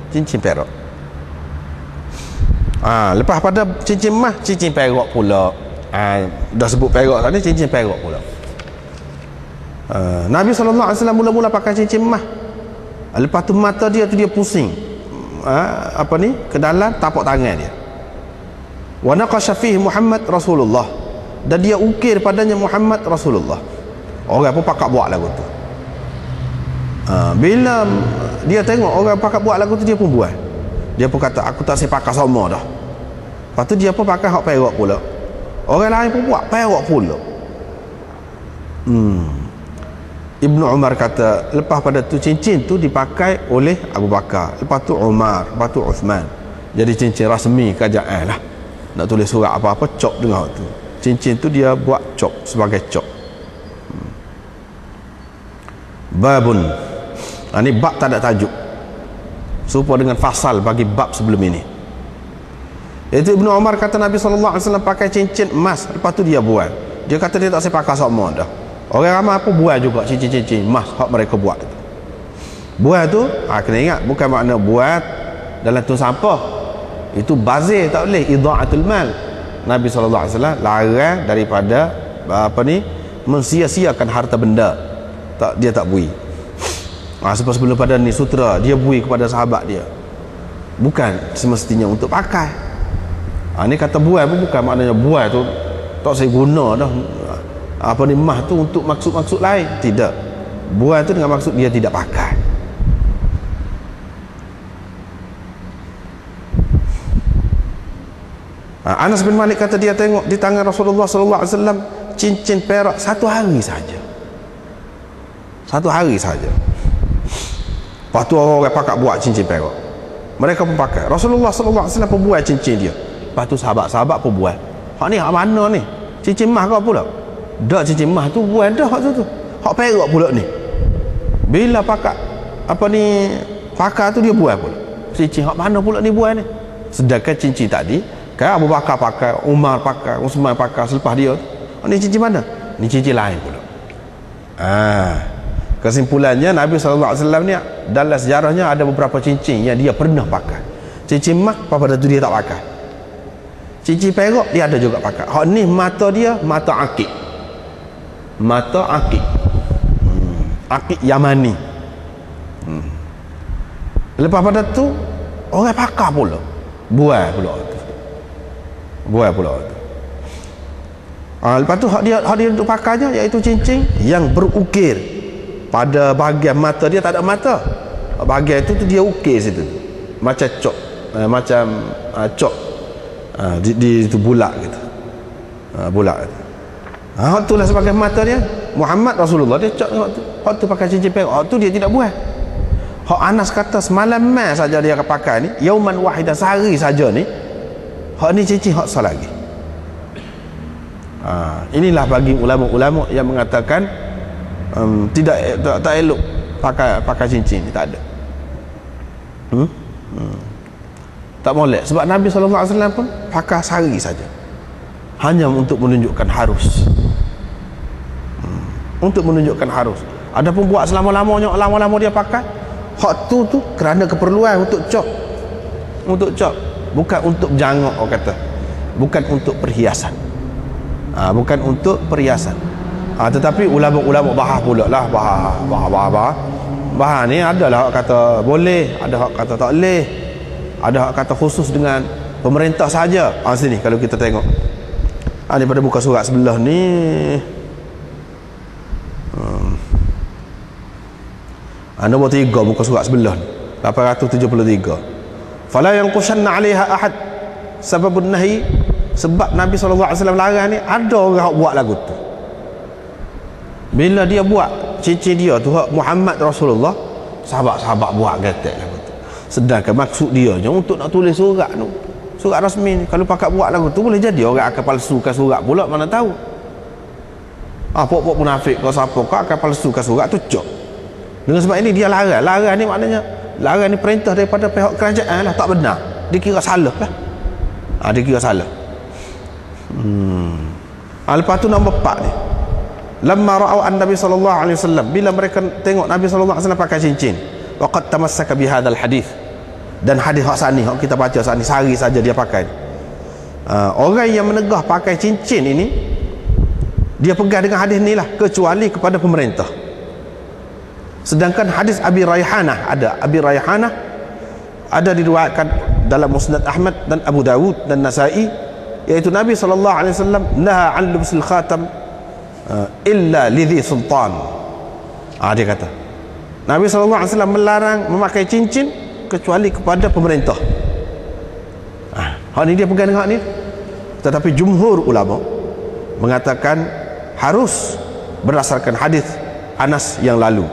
Cincin perak. Lepas pada cincin emas, cincin perak pula. Dah sebut perak tadi, cincin perak pula. Nabi SAW mula-mula pakai cincin emas. Lepas tu mata dia tu dia pusing. Ke dalam tapak tangan dia. Wa naqasha fihi Muhammad Rasulullah. Dan dia ukir padanya Muhammad Rasulullah. Orang pun pakat buat lagu tu. Bila dia tengok orang pakat buat lagu tu, dia pun buat. Dia pun kata aku tak saya pakai sama dah. Lepas tu dia pun pakai hak perak pula. Orang lain pun buat perak pula. Ibnu Umar kata lepas pada tu cincin tu dipakai oleh Abu Bakar, lepas tu Umar, lepas tu Uthman. Jadi cincin rasmi kerajaan lah. Nak tulis surat apa-apa cop dengan tu. Cincin tu dia buat cop sebagai cop. Babun. Ini bab tak ada tajuk. Serupa dengan fasal bagi bab sebelum ini. Itu Ibnu Umar kata Nabi SAW pakai cincin emas, lepas tu dia buat. Dia kata dia tak saya pakai sama dah. Orang ramai apa buat juga cincin-cincin emas hak mereka buat itu. Buat tu kena ingat bukan makna buat dalam tong sampah. Itu bazir, tak boleh, idha'atul mal. Nabi SAW larang daripada mensia-siakan harta benda. Dia tak bui. Sebelum pada ni sutra dia bui kepada sahabat dia. Bukan semestinya untuk pakai. Ni kata buat pun bukan maknanya buat tu tak saya guna dah. Mah tu untuk maksud-maksud lain. Tidak. Buat tu dengan maksud dia tidak pakai. Anas bin Malik kata dia tengok di tangan Rasulullah SAW cincin perak 1 hari saja. 1 hari saja. Lepas tu orang pakai buat cincin perak. Mereka pun pakai. Rasulullah SAW pun buat cincin dia. Lepas tu sahabat-sahabat pun buat. Hak ni hak mana ni? Cincin emas kau pula? Dak cincin emas tu buat dah hak tu. Hak perak pula ni. Bila pakai pakai tu dia buat pula. Cincin hak mana pula ni buat ni? Sedangkan cincin tadi kan Abu Bakar pakai, Umar pakai, Uthman pakai selepas dia. Ni cincin mana? Ni cincin lain pula. Kesimpulannya Nabi SAW ni dalam sejarahnya ada beberapa cincin yang dia pernah pakai. Cincin emas pada tu dia tak pakai. Cincin perak dia ada juga pakai. Hak ni mata dia mata akik. Mata akik. Akik Yamani. Lepas pada tu orang pakai pula. Buat pula tu. Buat pula tu. Lepas tu hak dia untuk pakainya iaitu cincin yang berukir pada bahagian mata dia tak ada mata. Bahagian itu tu dia ukir situ. Macam cok. Cok. Di itu bulat gitu. Bulat gitu. Hak tu lah sebagai mata dia. Muhammad Rasulullah dia cok tengok tu. Hak tu pakai cincin perak. Hak tu dia tidak buat. Hak Anas kata semalam saja dia akan pakai ni, yauman wahidah, sehari saja ni. Hak ni cincin hak sah lagi. Inilah bagi ulama-ulama yang mengatakan tak elok pakai cincin ni, tak ada. Tak boleh sebab Nabi SAW pun pakai sehari saja. Hanya untuk menunjukkan harus. Untuk menunjukkan harus. Adapun buat selama-lamanya, lama-lama dia pakai, hak tu kerana keperluan untuk cop. Untuk cop, bukan untuk jangok orang kata. Bukan untuk perhiasan. Bukan untuk perhiasan. Tetapi ulama-ulama bahas pula lah, bahas ni adalah hak kata boleh, ada hak kata tak boleh, ada hak kata khusus dengan pemerintah saja. Sini kalau kita tengok daripada buka surat sebelah ni, nombor 3 buka surat sebelah ni, 873. Fala yanqushanna 'alaiha ahad sababun nahi, sebab Nabi SAW larang ni, ada orang buat lagu tu. Bila dia buat cincin dia tu Muhammad Rasulullah, sahabat-sahabat buat gatek lagu tu. Sedangkan maksud dia je untuk nak tulis surat tu, surat rasmi ni. Kalau pakat buat lagu tu, boleh jadi orang akan palsukan surat pula, mana tahu. Pok-pok munafik kau siapa kau akan palsukan surat tu, cok. Dengan sebab ini dia larang. Larang ni maknanya, larang ni perintah daripada pihak kerajaan lah, tak benar. Dikira salah lah. Dikira salah. Lepas tu nombor 4 ni. Lamma ra'au an-nabi sallallahu alaihi wasallam, bila mereka tengok Nabi sallallahu alaihi wasallam pakai cincin, waqad tamassaka bi hadzal hadis, dan hadis hak sani hak kita baca sani sehari saja dia pakai. Orang yang menegah pakai cincin ini, dia pegang dengan hadis ni lah, kecuali kepada pemerintah. Sedangkan hadis Abi Raihanah ada diriwayatkan dalam Musnad Ahmad dan Abu Dawud dan Nasa'i, iaitu Nabi sallallahu alaihi wasallam naha 'an lubsil khatam illa lidhi sultan. Dia kata Nabi SAW melarang memakai cincin kecuali kepada pemerintah. Hak ni dia pegang dengan hak ni. Tetapi jumhur ulama mengatakan harus berdasarkan hadis Anas yang lalu.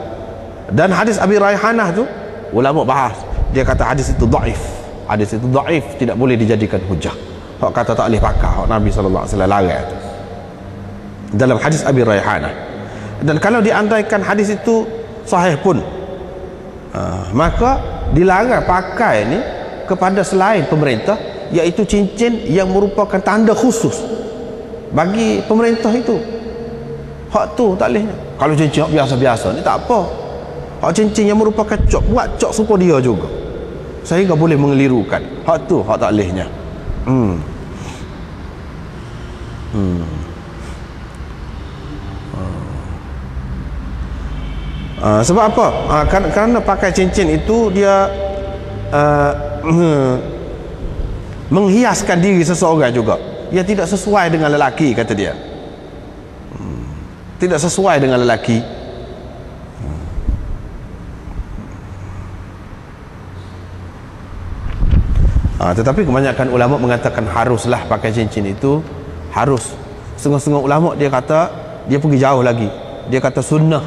Dan hadis Abi Raihanah tu ulama bahas, dia kata hadis itu dhaif. Hadis itu dhaif, tidak boleh dijadikan hujah. Hak kata tak boleh pakai, hak Nabi SAW larang tu dalam hadis Abi Raihanah. Dan kalau diandaikan hadis itu sahih pun, maka dilarang pakai ni kepada selain pemerintah, iaitu cincin yang merupakan tanda khusus bagi pemerintah itu. Hak tu tak boleh. Kalau cincin biasa-biasa ni tak apa. Hak cincin yang merupakan cok, buat cok serupa dia juga, sehingga boleh mengelirukan. Hak tu hak tak bolehnya. Sebab apa? Kerana pakai cincin itu dia menghiaskan diri seseorang juga. Ia tidak sesuai dengan lelaki, kata dia. Tidak sesuai dengan lelaki. Tetapi kebanyakan ulama mengatakan haruslah pakai cincin itu, harus. Setengah-setengah ulama dia kata, dia pergi jauh lagi, dia kata sunnah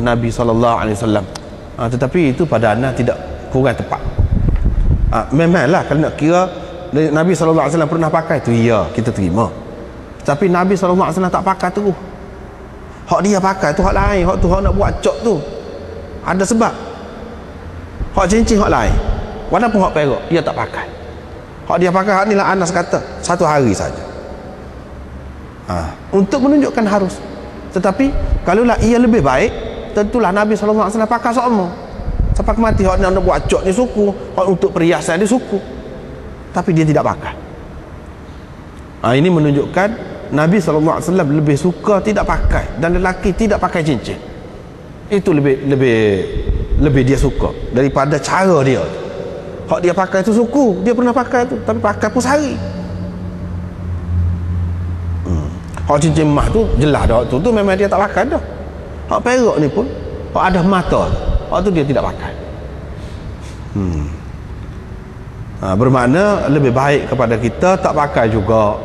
Nabi SAW. Tetapi itu pada anak tidak kurang tepat. Memanglah kalau nak kira Nabi SAW pernah pakai tu, ya kita terima. Tapi Nabi SAW tak pakai tu. Hak dia pakai tu hak lain. Hak tu hak nak buat cok tu ada sebab. Hak cincin hak lain. Walaupun hak perak dia tak pakai. Hak dia pakai hak ni lah Anas kata 1 hari saja. Untuk menunjukkan harus. Tetapi kalaulah ia lebih baik, tentulah Nabi SAW pakai sama. Sampai mati hak nak buat cok ni suku, hak untuk perhiasan dia suku, tapi dia tidak pakai. Ini menunjukkan Nabi SAW lebih suka tidak pakai, dan lelaki tidak pakai cincin. Itu lebih dia suka daripada cara dia. Hak dia pakai itu suku, dia pernah pakai tu, tapi pakai pun sehari. Hak cincin emas tu jelas dah, tu memang dia tak pakai dah. Hak perak ni pun hak ada mata, hak tu dia tidak pakai. Bermakna lebih baik kepada kita tak pakai juga,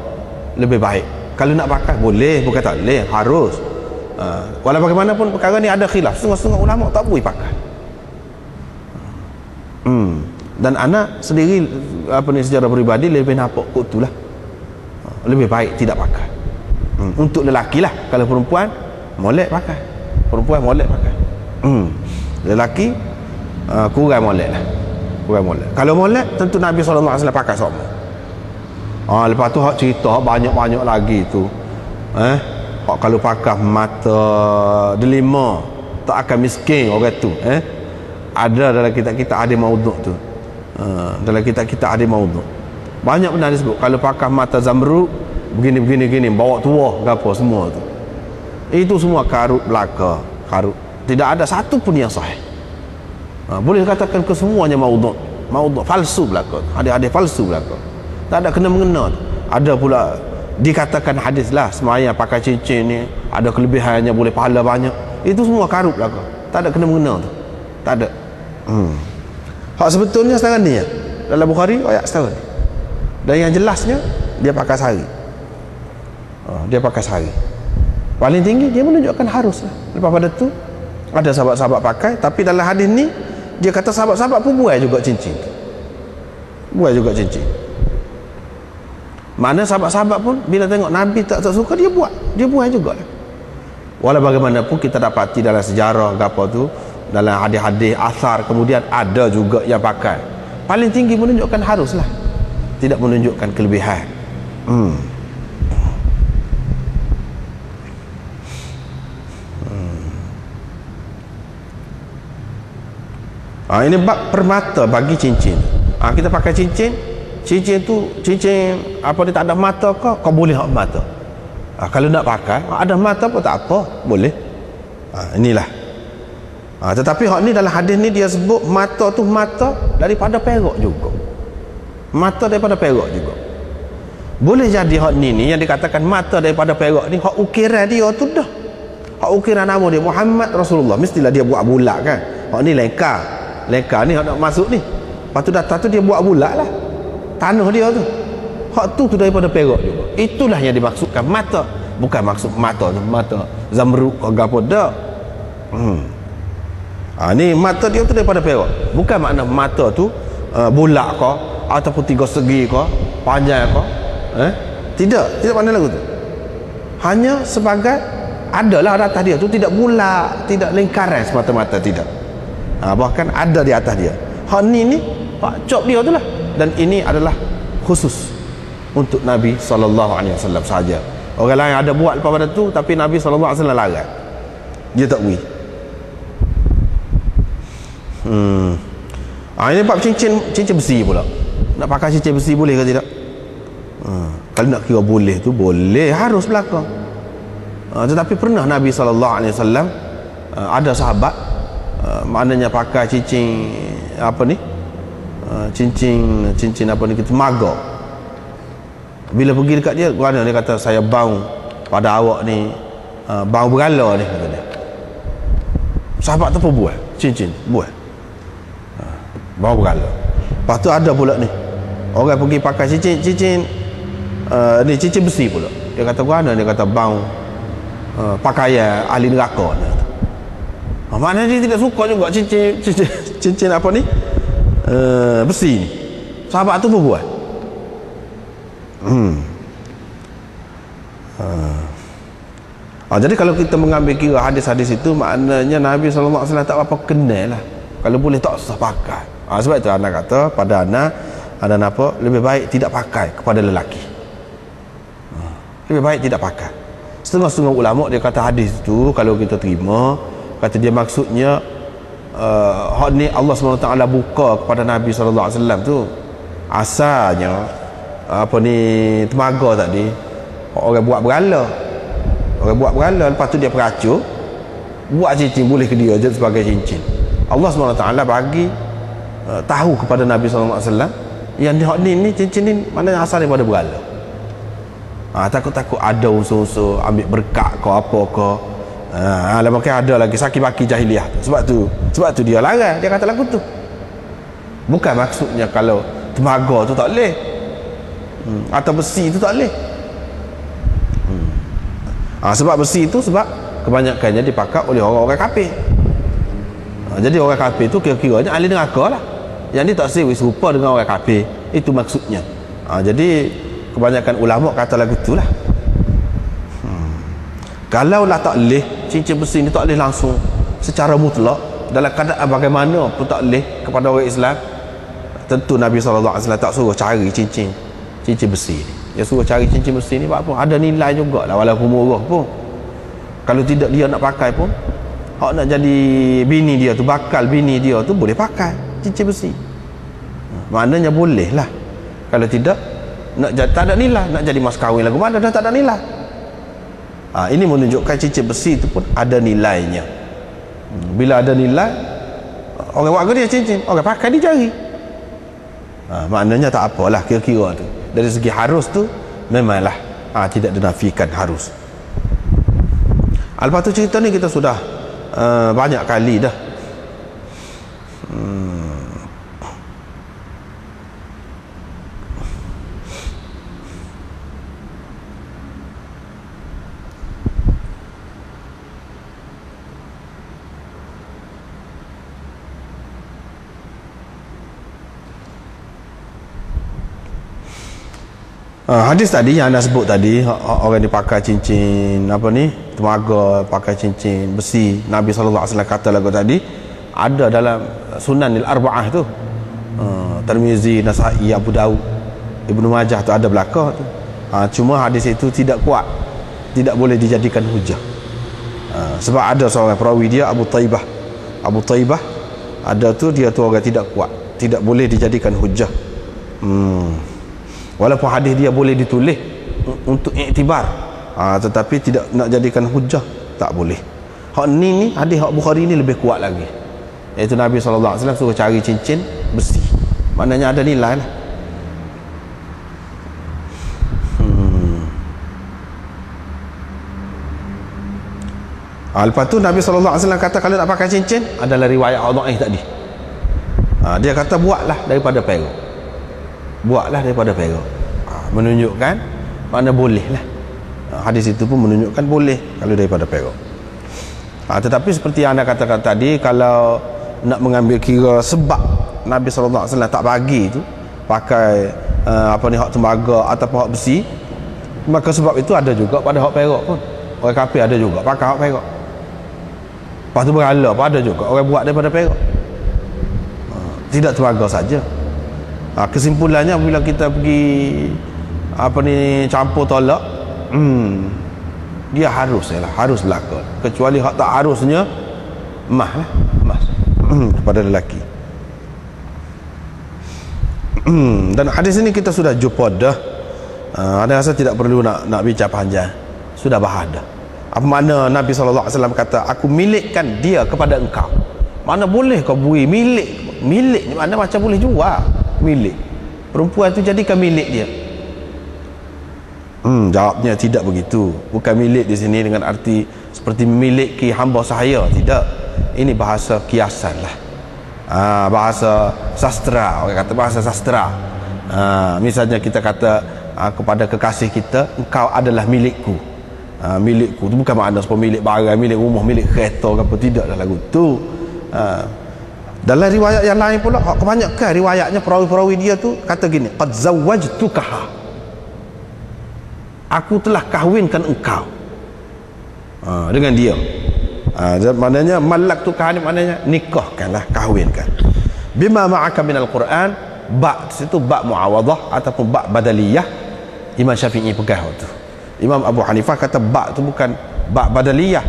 lebih baik. Kalau nak pakai boleh, bukan tak boleh, harus. Walau bagaimanapun perkara ni ada khilaf, setengah-setengah ulama tak boleh pakai. Dan anak sendiri secara peribadi lebih nampak kot tu lah, lebih baik tidak pakai. Untuk lelaki lah. Kalau perempuan molek pakai, perempuan molek pakai. Lelaki kurang molek lah, kurang molek. Kalau molek tentu Nabi SAW pakai sama. Lepas tu hak cerita banyak-banyak lagi tu. Hak kalau pakai mata delima tak akan miskin orang tu. Ada dalam kitab kita ada maudhu' tu. Dalam kitab kita ada maudhu'. Banyak benar disebut kalau pakai mata zamrud begini bawa tua ke apa semua tu. Itu semua karut belaka, karut. Tidak ada satu pun yang sahih. Boleh katakan kesemuanya maudhu', palsu belaka. Ada palsu belaka. Tak ada kena mengena. Ada pula dikatakan hadis lah semayang pakai cincin ni ada kelebihannya, boleh pahala banyak. Itu semua karut belaka. Tak ada kena mengena tu. Tak ada. Hak sebetulnya sekarang ni ya, dalam Bukhari ayat sekarang ni Dan yang jelasnya dia pakai sari. Dia pakai sari. Paling tinggi dia menunjukkan harus lah. Lepas pada tu ada sahabat-sahabat pakai, tapi dalam hadis ni dia kata sahabat-sahabat pun buai juga cincin. Buai juga cincin. Mana sahabat-sahabat pun bila tengok Nabi tak suka, dia buai juga lah. Walau bagaimanapun kita dapati dalam sejarah apa tu, dalam hadis-hadis asar kemudian ada juga yang pakai. Paling tinggi menunjukkan harus lah, tidak menunjukkan kelebihan. Ini bab permata bagi cincin. Kita pakai cincin tu cincin apa dia tak ada mata kau boleh hak mata. Kalau nak pakai ada mata pun tak apa, boleh. Inilah. Tetapi hak ni dalam hadis ni dia sebut mata tu mata daripada perak juga. Mata daripada perak juga. Boleh jadi hak ni yang dikatakan mata daripada perak ni hak ukiran dia tu dah. Hak ukiran nama dia Muhammad Rasulullah, mestilah dia buat bulat kan. Hak ni lengkar ni hak nak masuk ni. Lepas tu datang tu dia buat bulat lah tanah dia tu. Hak tu daripada perak juga. Itulah yang dimaksudkan mata. Bukan maksud mata tu mata zamrud ke apa dak. Ni mata dia tu daripada perak. Bukan makna mata tu bulat ke ataupun tiga segi ke panjang ke. Tidak makna lagu tu. Hanya sebagai adalah atas dia tu tidak bulat, tidak lingkaran semata-mata, tidak. Bahkan ada di atas dia. Hak ni hak cop dia tu lah. Dan ini adalah khusus untuk Nabi SAW saja. Orang lain ada buat lepas pada tu, tapi Nabi SAW larang. Dia tak boleh. Ini bab cincin besi pula. Nak pakai cincin besi boleh ke tidak? Kalau nak kira boleh tu boleh, harus belakang. Tetapi pernah Nabi SAW ada sahabat maknanya pakai cincin apa ni, cincin apa ni, kita maga. Bila pergi dekat dia, kerana dia kata saya bau pada awak ni, bau berala ni, kata dia. Sahabat tu pun buat cincin, buat bau berala. Lepas tu ada pula ni orang pergi pakai cincin ni cincin besi pula. Dia kata kerana dia kata bau pakaian ahli neraka ni. Maknanya dia tidak suka juga cincin apa ni, besi ni. Sahabat tu pun buat. Jadi kalau kita mengambil kira hadis-hadis itu, maknanya Nabi SAW tak apa kenal lah. Kalau boleh tak usah pakai. Sebab itu anak kata pada anak apa, lebih baik tidak pakai kepada lelaki. Lebih baik tidak pakai. Setengah-setengah ulama dia kata hadis itu kalau kita terima, kata dia maksudnya hak ni Allah SWT buka kepada Nabi SAW tu. Asalnya apa ni temaga tadi orang buat berala. Orang buat berala, lepas tu dia peracur buat cincin, boleh ke dia je sebagai cincin. Allah SWT bagi tahu kepada Nabi SAW yang hak ni cincin ni mana asal daripada berala. Takut-takut ada unsur-unsur ambil berkat ke apa ke. Mungkin ada lagi saki-baki jahiliah. Sebab tu dia larang, dia kata lagu tu. Bukan maksudnya kalau temaga tu tak boleh, atau besi tu tak boleh. Sebab besi tu sebab kebanyakannya dipakai oleh orang-orang kafir. Jadi orang kafir tu kira-kiranya ahli neraka lah. Yang ni tak serupa dengan orang kafir. Itu maksudnya. Jadi kebanyakan ulama kata lagu tu lah. Kalau lah tak boleh, cincin besi ni tak boleh langsung secara mutlak, dalam keadaan bagaimana pun tak boleh kepada orang Islam, tentu Nabi SAW tak suruh cari cincin besi ni. Dia suruh cari cincin besi ni apa? Ada nilai jugalah walaupun murah pun. Kalau tidak dia nak pakai pun, hak nak jadi bini dia tu, bakal bini dia tu boleh pakai cincin besi. Maknanya boleh lah. Kalau tidak tak ada nilai. Nak jadi mas kahwin lagu mana dah tak ada nilai. Ini menunjukkan cincin besi itu pun ada nilainya. Bila ada nilai, orang buat dia cincin, orang pakai di jari. Maknanya tak apalah kira-kira tu. Dari segi harus tu memanglah tidak dinafikan harus. Lepas tu cerita ni kita sudah banyak kali dah Hadis tadi yang anda sebut tadi, orang dipakai cincin apa ni, temaga, pakai cincin besi, Nabi SAW kata lagu tadi ada dalam Sunanil Arba'ah tu, Tirmizi, Nasa'i, Abu Daud, Ibnu Majah tu ada belakang tu. Cuma hadis itu tidak kuat, tidak boleh dijadikan hujah. Sebab ada seorang perawi dia, Abu Taibah ada tu, dia tu orang tidak kuat, tidak boleh dijadikan hujah. Walaupun hadis dia boleh ditulis untuk iktibar, tetapi tidak nak jadikan hujah, tak boleh. Hak ni hadis hak Bukhari ni lebih kuat lagi, iaitu Nabi SAW suruh cari cincin besi, maknanya ada nilai lah. Lepas tu Nabi SAW kata kalau nak pakai cincin, adalah riwayat dhaif tadi, dia kata buatlah daripada perak, buatlah daripada perak. Menunjukkan makna boleh lah. Hadis itu pun menunjukkan boleh kalau daripada perak. Tetapi seperti yang anda katakan tadi, kalau nak mengambil kira sebab Nabi SAW tak bagi tu pakai hak tembaga ataupun hak besi, maka sebab itu ada juga pada hak perak pun. Orang kafir ada juga pakai hak perak. Lepas tu berhala pun ada juga orang buat daripada perak. Tidak tembaga saja. Kesimpulannya bila kita pergi campur tolak, dia harus belaka, kecuali hak tak harusnya emas lah, emas kepada lelaki. Dan hadis ini kita sudah jumpa dah. Ada rasa tidak perlu nak bincang panjang, sudah bahas dah. Apa makna Nabi SAW kata aku milikkan dia kepada engkau? Mana boleh kau beri milik ni, mana macam boleh jual milik perempuan tu, jadikan milik dia. Jawabnya tidak begitu. Bukan milik di sini dengan arti seperti memiliki hamba sahaya, tidak. Ini bahasa kiasan lah, bahasa sastra, orang kata bahasa sastra. Misalnya kita kata kepada kekasih kita, engkau adalah milikku. Milikku tu bukan makna sepemilik barang, milik rumah, milik kereta ke apa, tidak dah lagu tu. Dalam riwayat yang lain pula, kebanyakan riwayatnya perawi-perawi dia tu kata gini, qad zawwajtukaha, aku telah kahwinkan engkau dengan dia. Maknanya malaktukaha ni maknanya nikahkanlah, kahwinkan. Bima ma'aka minal Quran, ba' situ ba' muawadah ataupun ba' badaliyah. Imam Syafi'i pegang tu. Imam Abu Hanifah kata ba' tu bukan ba' badaliyah,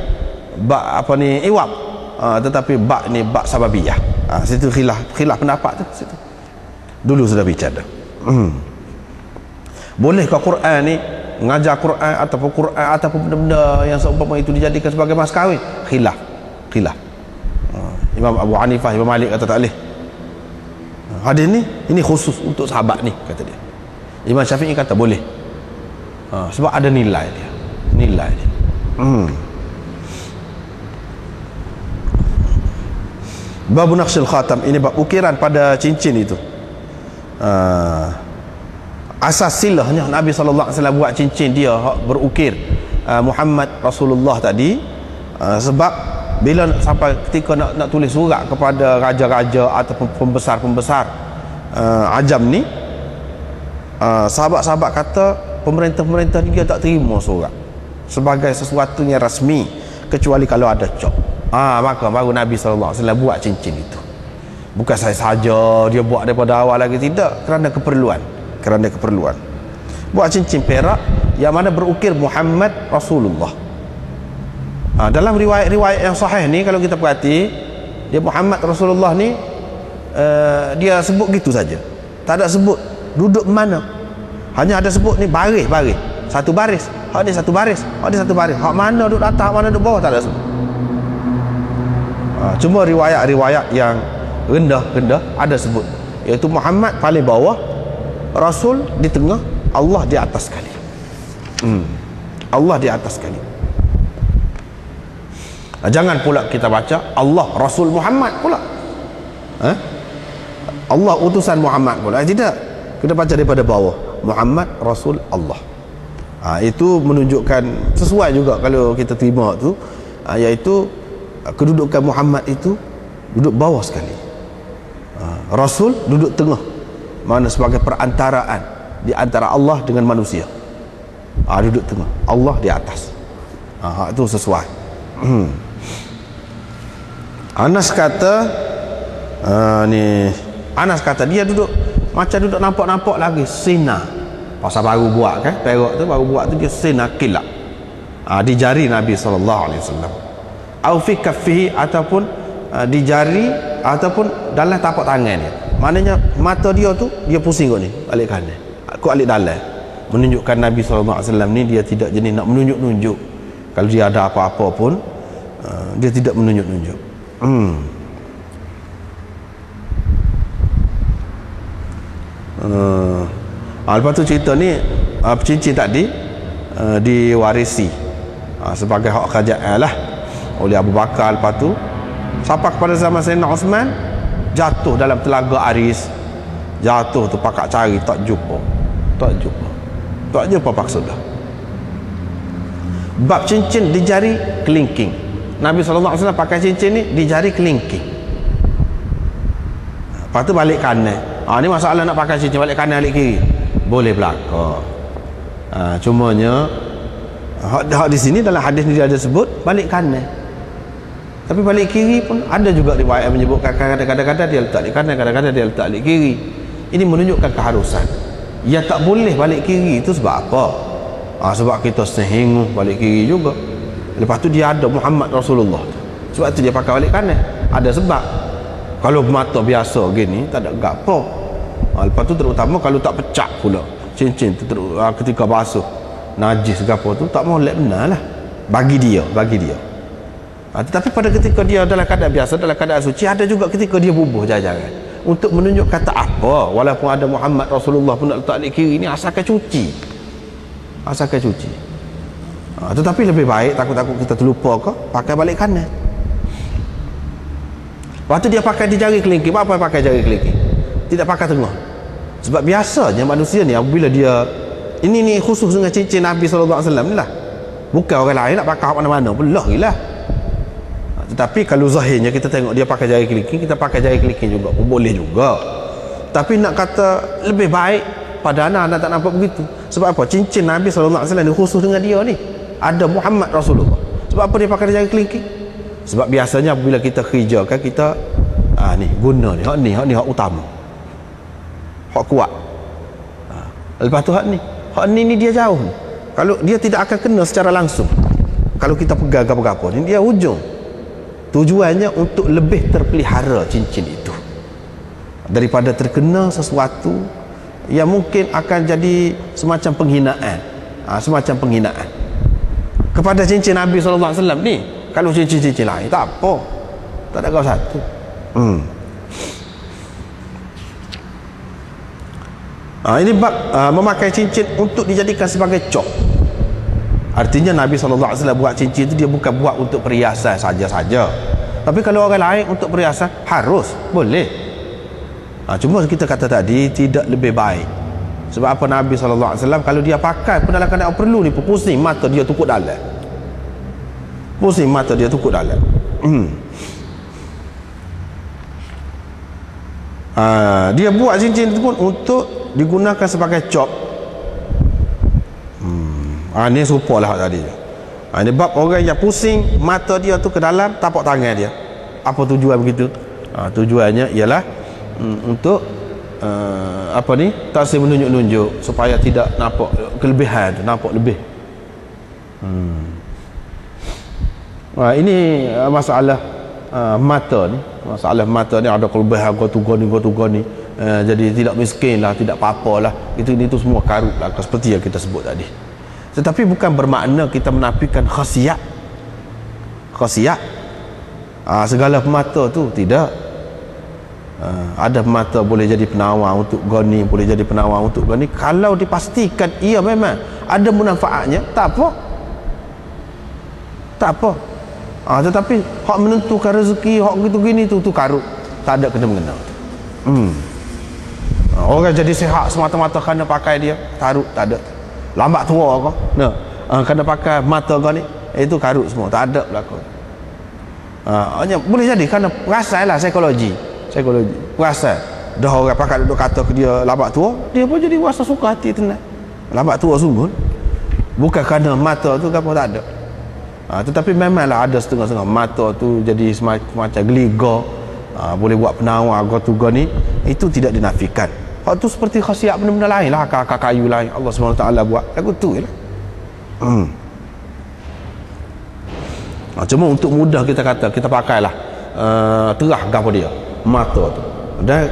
ba' iwab, tetapi ba' ni ba' sababiyah. Situ khilaf pendapat tu situ. Dulu sudah bicara. Bolehkah Quran ni mengajar Quran ataupun benda-benda yang seumpama itu dijadikan sebagai mas kahwin? Khilaf. Imam Abu Hanifah, Imam Malik kata tak boleh. Hadis ni ini khusus untuk sahabat ni, kata dia. Imam Syafi'i kata boleh. Sebab ada nilai dia. Bab naqshil khatam, ini bab ukiran pada cincin itu. Asas silahnya Nabi SAW buat cincin dia berukir Muhammad Rasulullah tadi, sebab bila sampai ketika nak tulis surat kepada raja-raja ataupun pembesar-pembesar ajam ni, sahabat-sahabat kata pemerintah-pemerintah dia tak terima surat sebagai sesuatu yang rasmi kecuali kalau ada cop. Maka baru Nabi SAW buat cincin itu. Bukan saja dia buat daripada awal lagi, tidak, kerana keperluan. Buat cincin perak yang mana berukir Muhammad Rasulullah. Dalam riwayat-riwayat yang sahih ni, kalau kita perhati, dia Muhammad Rasulullah ni dia sebut gitu saja, tak ada sebut duduk mana, hanya ada sebut ni baris, satu baris, hak ni satu baris, hak mana duduk atas, hak mana duduk bawah, tak ada sebut. Cuma riwayat-riwayat yang rendah ada sebut, iaitu Muhammad paling bawah, Rasul di tengah, Allah di atas sekali. Allah di atas sekali. Jangan pula kita baca Allah Rasul Muhammad pula, Allah utusan Muhammad pula, tidak. Kita baca daripada bawah, Muhammad Rasul Allah. Itu menunjukkan sesuai juga kalau kita terima tu, iaitu kedudukan Muhammad itu duduk bawah sekali, Rasul duduk tengah, mana sebagai perantaraan di antara Allah dengan manusia. Duduk tengah, Allah di atas. Itu sesuai. Anas kata Anas kata dia duduk macam duduk nampak-nampak lagi sinar. Pasal baru buat kan, perak tu baru buat tu dia sinar kilap di jari Nabi SAW. Au fi kaffihi, ataupun di jari ataupun dalam tapak tangan dia. Maknanya mata dia tu dia pusing kot ni, balik kanan, kot alik dalam, menunjukkan Nabi SAW ni dia tidak jenis nak menunjuk-nunjuk. Kalau dia ada apa-apa pun dia tidak menunjuk-nunjuk. Lepas tu cerita ni cincin tadi diwarisi sebagai hak kerajaan lah oleh Abu Bakar. Lepas tu sampai kepada zaman Sayyidina Osman, jatuh dalam telaga Aris. Jatuh tu pakak cari tak jumpa pak sudah. Bab cincin di jari kelingking, Nabi SAW pakai cincin ni di jari kelingking. Lepas tu balik kanan. Ni masalah nak pakai cincin balik kanan balik kiri boleh belaka. Cumanya hak di sini dalam hadis ni dia ada sebut balik kanan, tapi balik kiri pun ada juga riwayat yang menyebutkan kadang-kadang dia letak di kanan, kadang-kadang dia letak di kiri. Ini menunjukkan keharusan. Ya tak boleh balik kiri itu sebab apa? Sebab kita sehingu balik kiri juga. Lepas tu dia ada Muhammad Rasulullah, sebab tu dia pakai balik kanan. Ada sebab. Kalau mata biasa gini tak ada gapo. Lepas tu terutama kalau tak pecah pula cincin tu ketika basuh najis gapo tu tak molek benar lah bagi dia. Tetapi pada ketika dia dalam keadaan biasa, dalam keadaan suci, ada juga ketika dia bubuh jajaran untuk menunjukkan tak apa, walaupun ada Muhammad Rasulullah pun nak letak di kiri ni asalkan cuci. Tetapi lebih baik takut-takut kita terlupa ke pakai balik kanan. Lepas tu dia pakai di jari kelingking. Apa pakai jari kelingking? Tidak pakai tengah. Sebab biasanya manusia ni apabila dia ini khusus dengan cincin Nabi SAW ni lah, bukan orang lain nak pakai mana-mana pun lah gila. Tetapi kalau zahirnya kita tengok dia pakai jari kelingking, kita pakai jari kelingking juga pun boleh juga. Tapi nak kata lebih baik pada anak tak nampak begitu. Sebab apa? Cincin Nabi SAW ni khusus dengan dia ni, ada Muhammad Rasulullah. Sebab apa dia pakai jari kelingking? Sebab biasanya apabila kita kerjakan, kita ni guna ni hak utama, hak kuat. Lepas tu hak ni dia jauh ni. Kalau dia tidak akan kena secara langsung, kalau kita pegang apa-apa ni dia hujung. Tujuannya untuk lebih terpelihara cincin itu daripada terkena sesuatu yang mungkin akan jadi semacam penghinaan. Kepada cincin Nabi SAW ni. Kalau cincin-cincin lain tak apa, tak ada kau satu. Ini bab memakai cincin untuk dijadikan sebagai cok. Artinya Nabi SAW buat cincin itu dia bukan buat untuk perhiasan saja-saja. Tapi kalau orang lain untuk perhiasan harus boleh. Cuma kita kata tadi tidak lebih baik. Sebab apa? Nabi SAW kalau dia pakai pun dalam keadaan perlu ni, pusing mata dia tukuk dalam. Dia buat cincin itu pun untuk digunakan sebagai cop. Ini serupa lah tadi. Ini bab orang yang pusing mata dia tu ke dalam tapak tangan dia. Apa tujuan begitu? Tujuannya ialah untuk tak saya menunjuk-nunjuk supaya tidak nampak kelebihan tu, nampak lebih. Ini masalah mata ni ada kelebihan gotu ni, jadi tidak miskin lah, tidak apa-apa lah, itu semua karut lah seperti yang kita sebut tadi. Tetapi bukan bermakna kita menafikan khasiat segala pemata tu, tidak. Ada pemata boleh jadi penawar untuk goni, boleh jadi penawar untuk goni kalau dipastikan ia memang ada manfaatnya, tak apa. Tetapi hak menentukan rezeki, hak gitu gini tu karut, tak ada kena-mengena. Orang jadi sihat semata-mata kerana pakai dia, karut tak ada. Lambat tua kau kena pakai mata kau ni, itu karut semua, tak ada berlaku. Hanya boleh jadi kerana perasan lah, psikologi perasan dah orang pakat duduk kata ke dia labak tua, dia pun jadi rasa suka hati tenang. Labak tua sungguh. Bukan kerana mata tu apa tak ada. Tetapi memanglah ada setengah-setengah mata tu jadi semacam geliga, boleh buat penawar gotuga ni, itu tidak dinafikan. Hak tu seperti khasiat benda-benda lain lah, akar kayu lain Allah SWT buat lagu tu je lah. Cuma untuk mudah kita kata, kita pakailah terah gapo dia mata tu, dan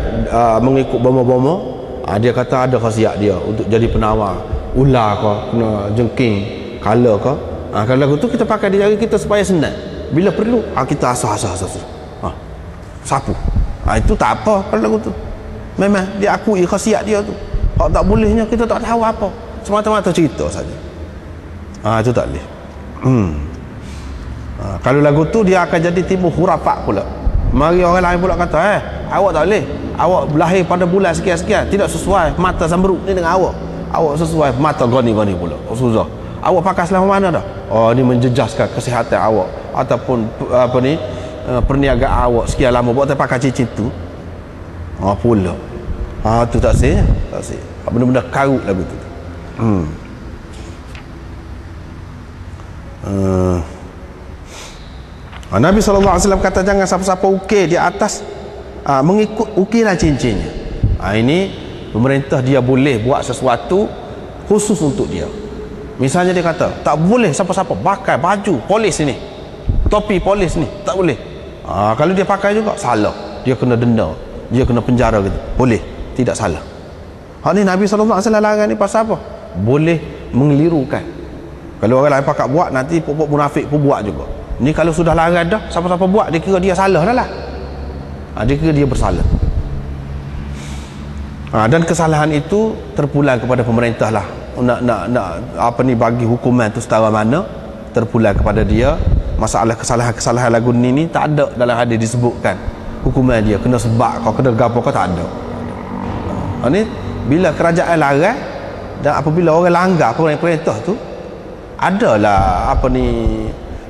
mengikut bomo-bomo, dia kata ada khasiat dia untuk jadi penawar ular ke, kena jengking kala ke. Kalau lagu tu kita pakai di jari kita supaya senang, bila perlu kita asah sapu. Itu tak apa kalau lagu tu. Memang dia akui khasiat dia tu. Kalau tak bolehnya kita tak tahu apa, semata-mata cerita saja. Itu tak boleh. Kalau lagu tu dia akan jadi timbul khurafat pula. Mari orang lain pula kata, awak tak boleh, awak lahir pada bulan sekian-sekian, tidak sesuai mata zamrud ni dengan awak sesuai mata goni pula. Susah. Awak pakai selama mana dah? Ni menjejaskan kesihatan awak ataupun perniagaan awak sekian lama buat pakai cincin tu. Pula. Tu tak sih. Benda-benda karut lagu tu. Nabi SAW kata jangan siapa-siapa ukir di atas mengikut ukiran cincinnya. Ini pemerintah dia boleh buat sesuatu khusus untuk dia. Misalnya dia kata tak boleh siapa-siapa pakai baju polis ni, topi polis ni, tak boleh. Kalau dia pakai juga salah, dia kena denda, dia kena penjara gitu. Boleh, tidak salah. Ni Nabi SAW larang ni pasal apa? Boleh mengelirukan. Kalau orang lain pakai buat, nanti pokok munafik pun buat juga. Ni kalau sudah larang dah, siapa-siapa buat, dia kira dia salah dah lah. Dia kira dia bersalah. Dan kesalahan itu terpulang kepada pemerintah lah. Nak bagi hukuman tu setara mana, terpulang kepada dia. Masalah kesalahan lagu ni tak ada dalam hadis disebutkan hukuman dia kena sebab kau kena gapo kau, tak ada. Ni bila kerajaan larang, dan apabila orang langgar perintah tu, adalah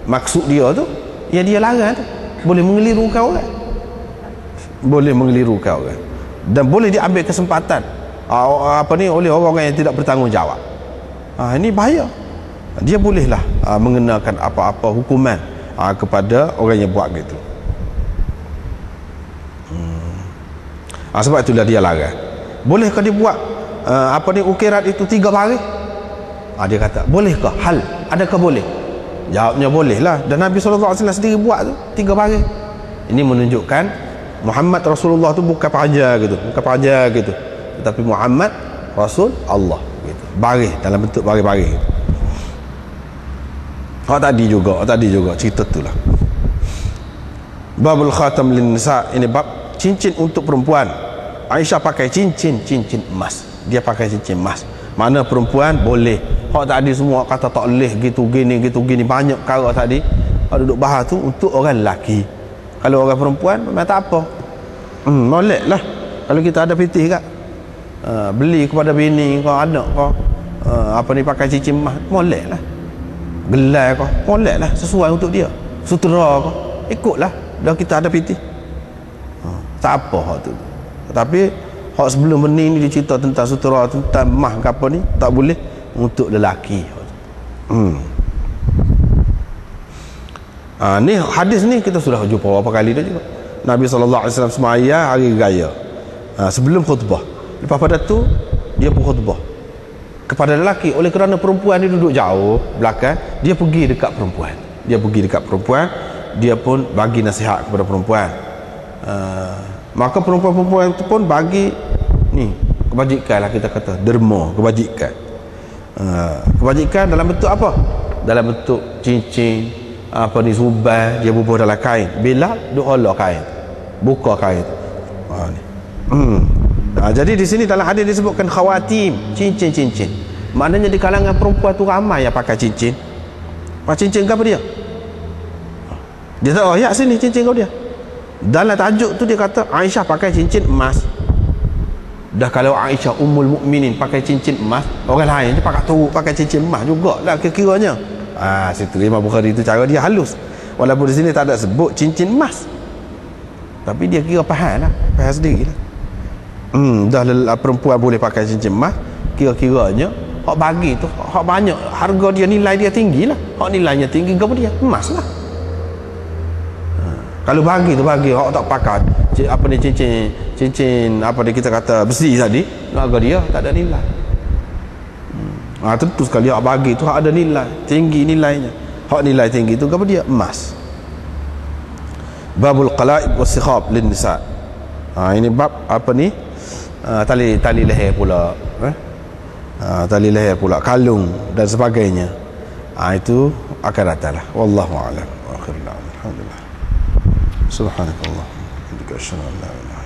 maksud dia tu, yang dia larang tu boleh mengelirukan orang, dan boleh diambil kesempatan oleh orang-orang yang tidak bertanggungjawab. Ini bahaya. Dia bolehlah mengenakan apa-apa hukuman kepada orang yang buat gitu. Sebab itulah dia larang. Bolehkah dia buat ukiran itu 3 baris? Dia kata bolehkah? Adakah boleh? Jawabnya bolehlah. Dan Nabi SAW sendiri buat tu 3 baris. Ini menunjukkan Muhammad Rasulullah tu bukan pelajar gitu, tetapi Muhammad Rasul Allah gitu. Baris dalam bentuk baris-baris. Tadi juga cerita tu lah. Babul khatam lin nisa, ini bab cincin untuk perempuan. Aisyah pakai cincin emas. Dia pakai cincin emas. Mana perempuan boleh. Tadi semua kata tak boleh gitu gini banyak perkara tadi. Duduk bahas tu untuk orang lelaki. Kalau orang perempuan memang tak apa. Molek lah. Kalau kita ada pitih kat, beli kepada bini kau, anak kau, pakai cincin emas, molek lah. Gelai kau, molek lah, sesuai untuk dia. Sutera kau, ikutlah. Dah kita ada pitih. Tak apa hak tu. Tapi hak sebelum ni dia cerita tentang sutera, tentang emas ke apa ni, tak boleh untuk lelaki. Ni hadis ni kita sudah jumpa berapa kali dah juga. Nabi SAW semaya hari raya, sebelum khutbah. Lepas pada tu dia pun khutbah kepada lelaki. Oleh kerana perempuan ni duduk jauh belakang, dia pergi dekat perempuan, dia pun bagi nasihat kepada perempuan. Maka perempuan-perempuan itu pun bagi ni kebajikan lah, kita kata derma, kebajikan dalam bentuk apa? Dalam bentuk cincin, subai, dia bubuh dalam kain. Bila duk olah kain, buka kain. Jadi di sini dalam hadis disebutkan khawatim, cincin. Maknanya di kalangan perempuan tu ramai yang pakai cincin. Cincin ke apa dia? Dia tahu, ya sini cincin kau dia. Dalam tajuk tu dia kata Aisyah pakai cincin emas. Dah kalau Aisyah ummul mukminin pakai cincin emas, orang lain dia pakai cincin emas jugalah kira-kiranya. Situ Imam Bukhari tu cara dia halus. Walaupun di sini tak ada sebut cincin emas, tapi dia kira faham sendiri lah. Dah perempuan boleh pakai cincin emas, kira-kiranya hak bagi tu hak banyak, harga dia, nilai dia tinggi lah. Hak nilainya tinggi, apa dia? Emas lah. Kalau bagi tu bagi, hak tak pakai apa ni, cincin apa dia kita kata besi tadi, harga dia tak ada nilai. Tentu sekali hak bagi tu hak ada nilai tinggi, nilainya hak nilai tinggi tu apa dia? Emas. Babul qala'ib was-sikhab lin nisa. Ini bab apa ni, tali leher pula, tali leher pula, kalung dan sebagainya. Itu akan datanglah. Wallahu a'lam. Wa akhirul a'lam. Alhamdulillah. Subhanakallah. Wa bihamdika asyhadu an la ilaha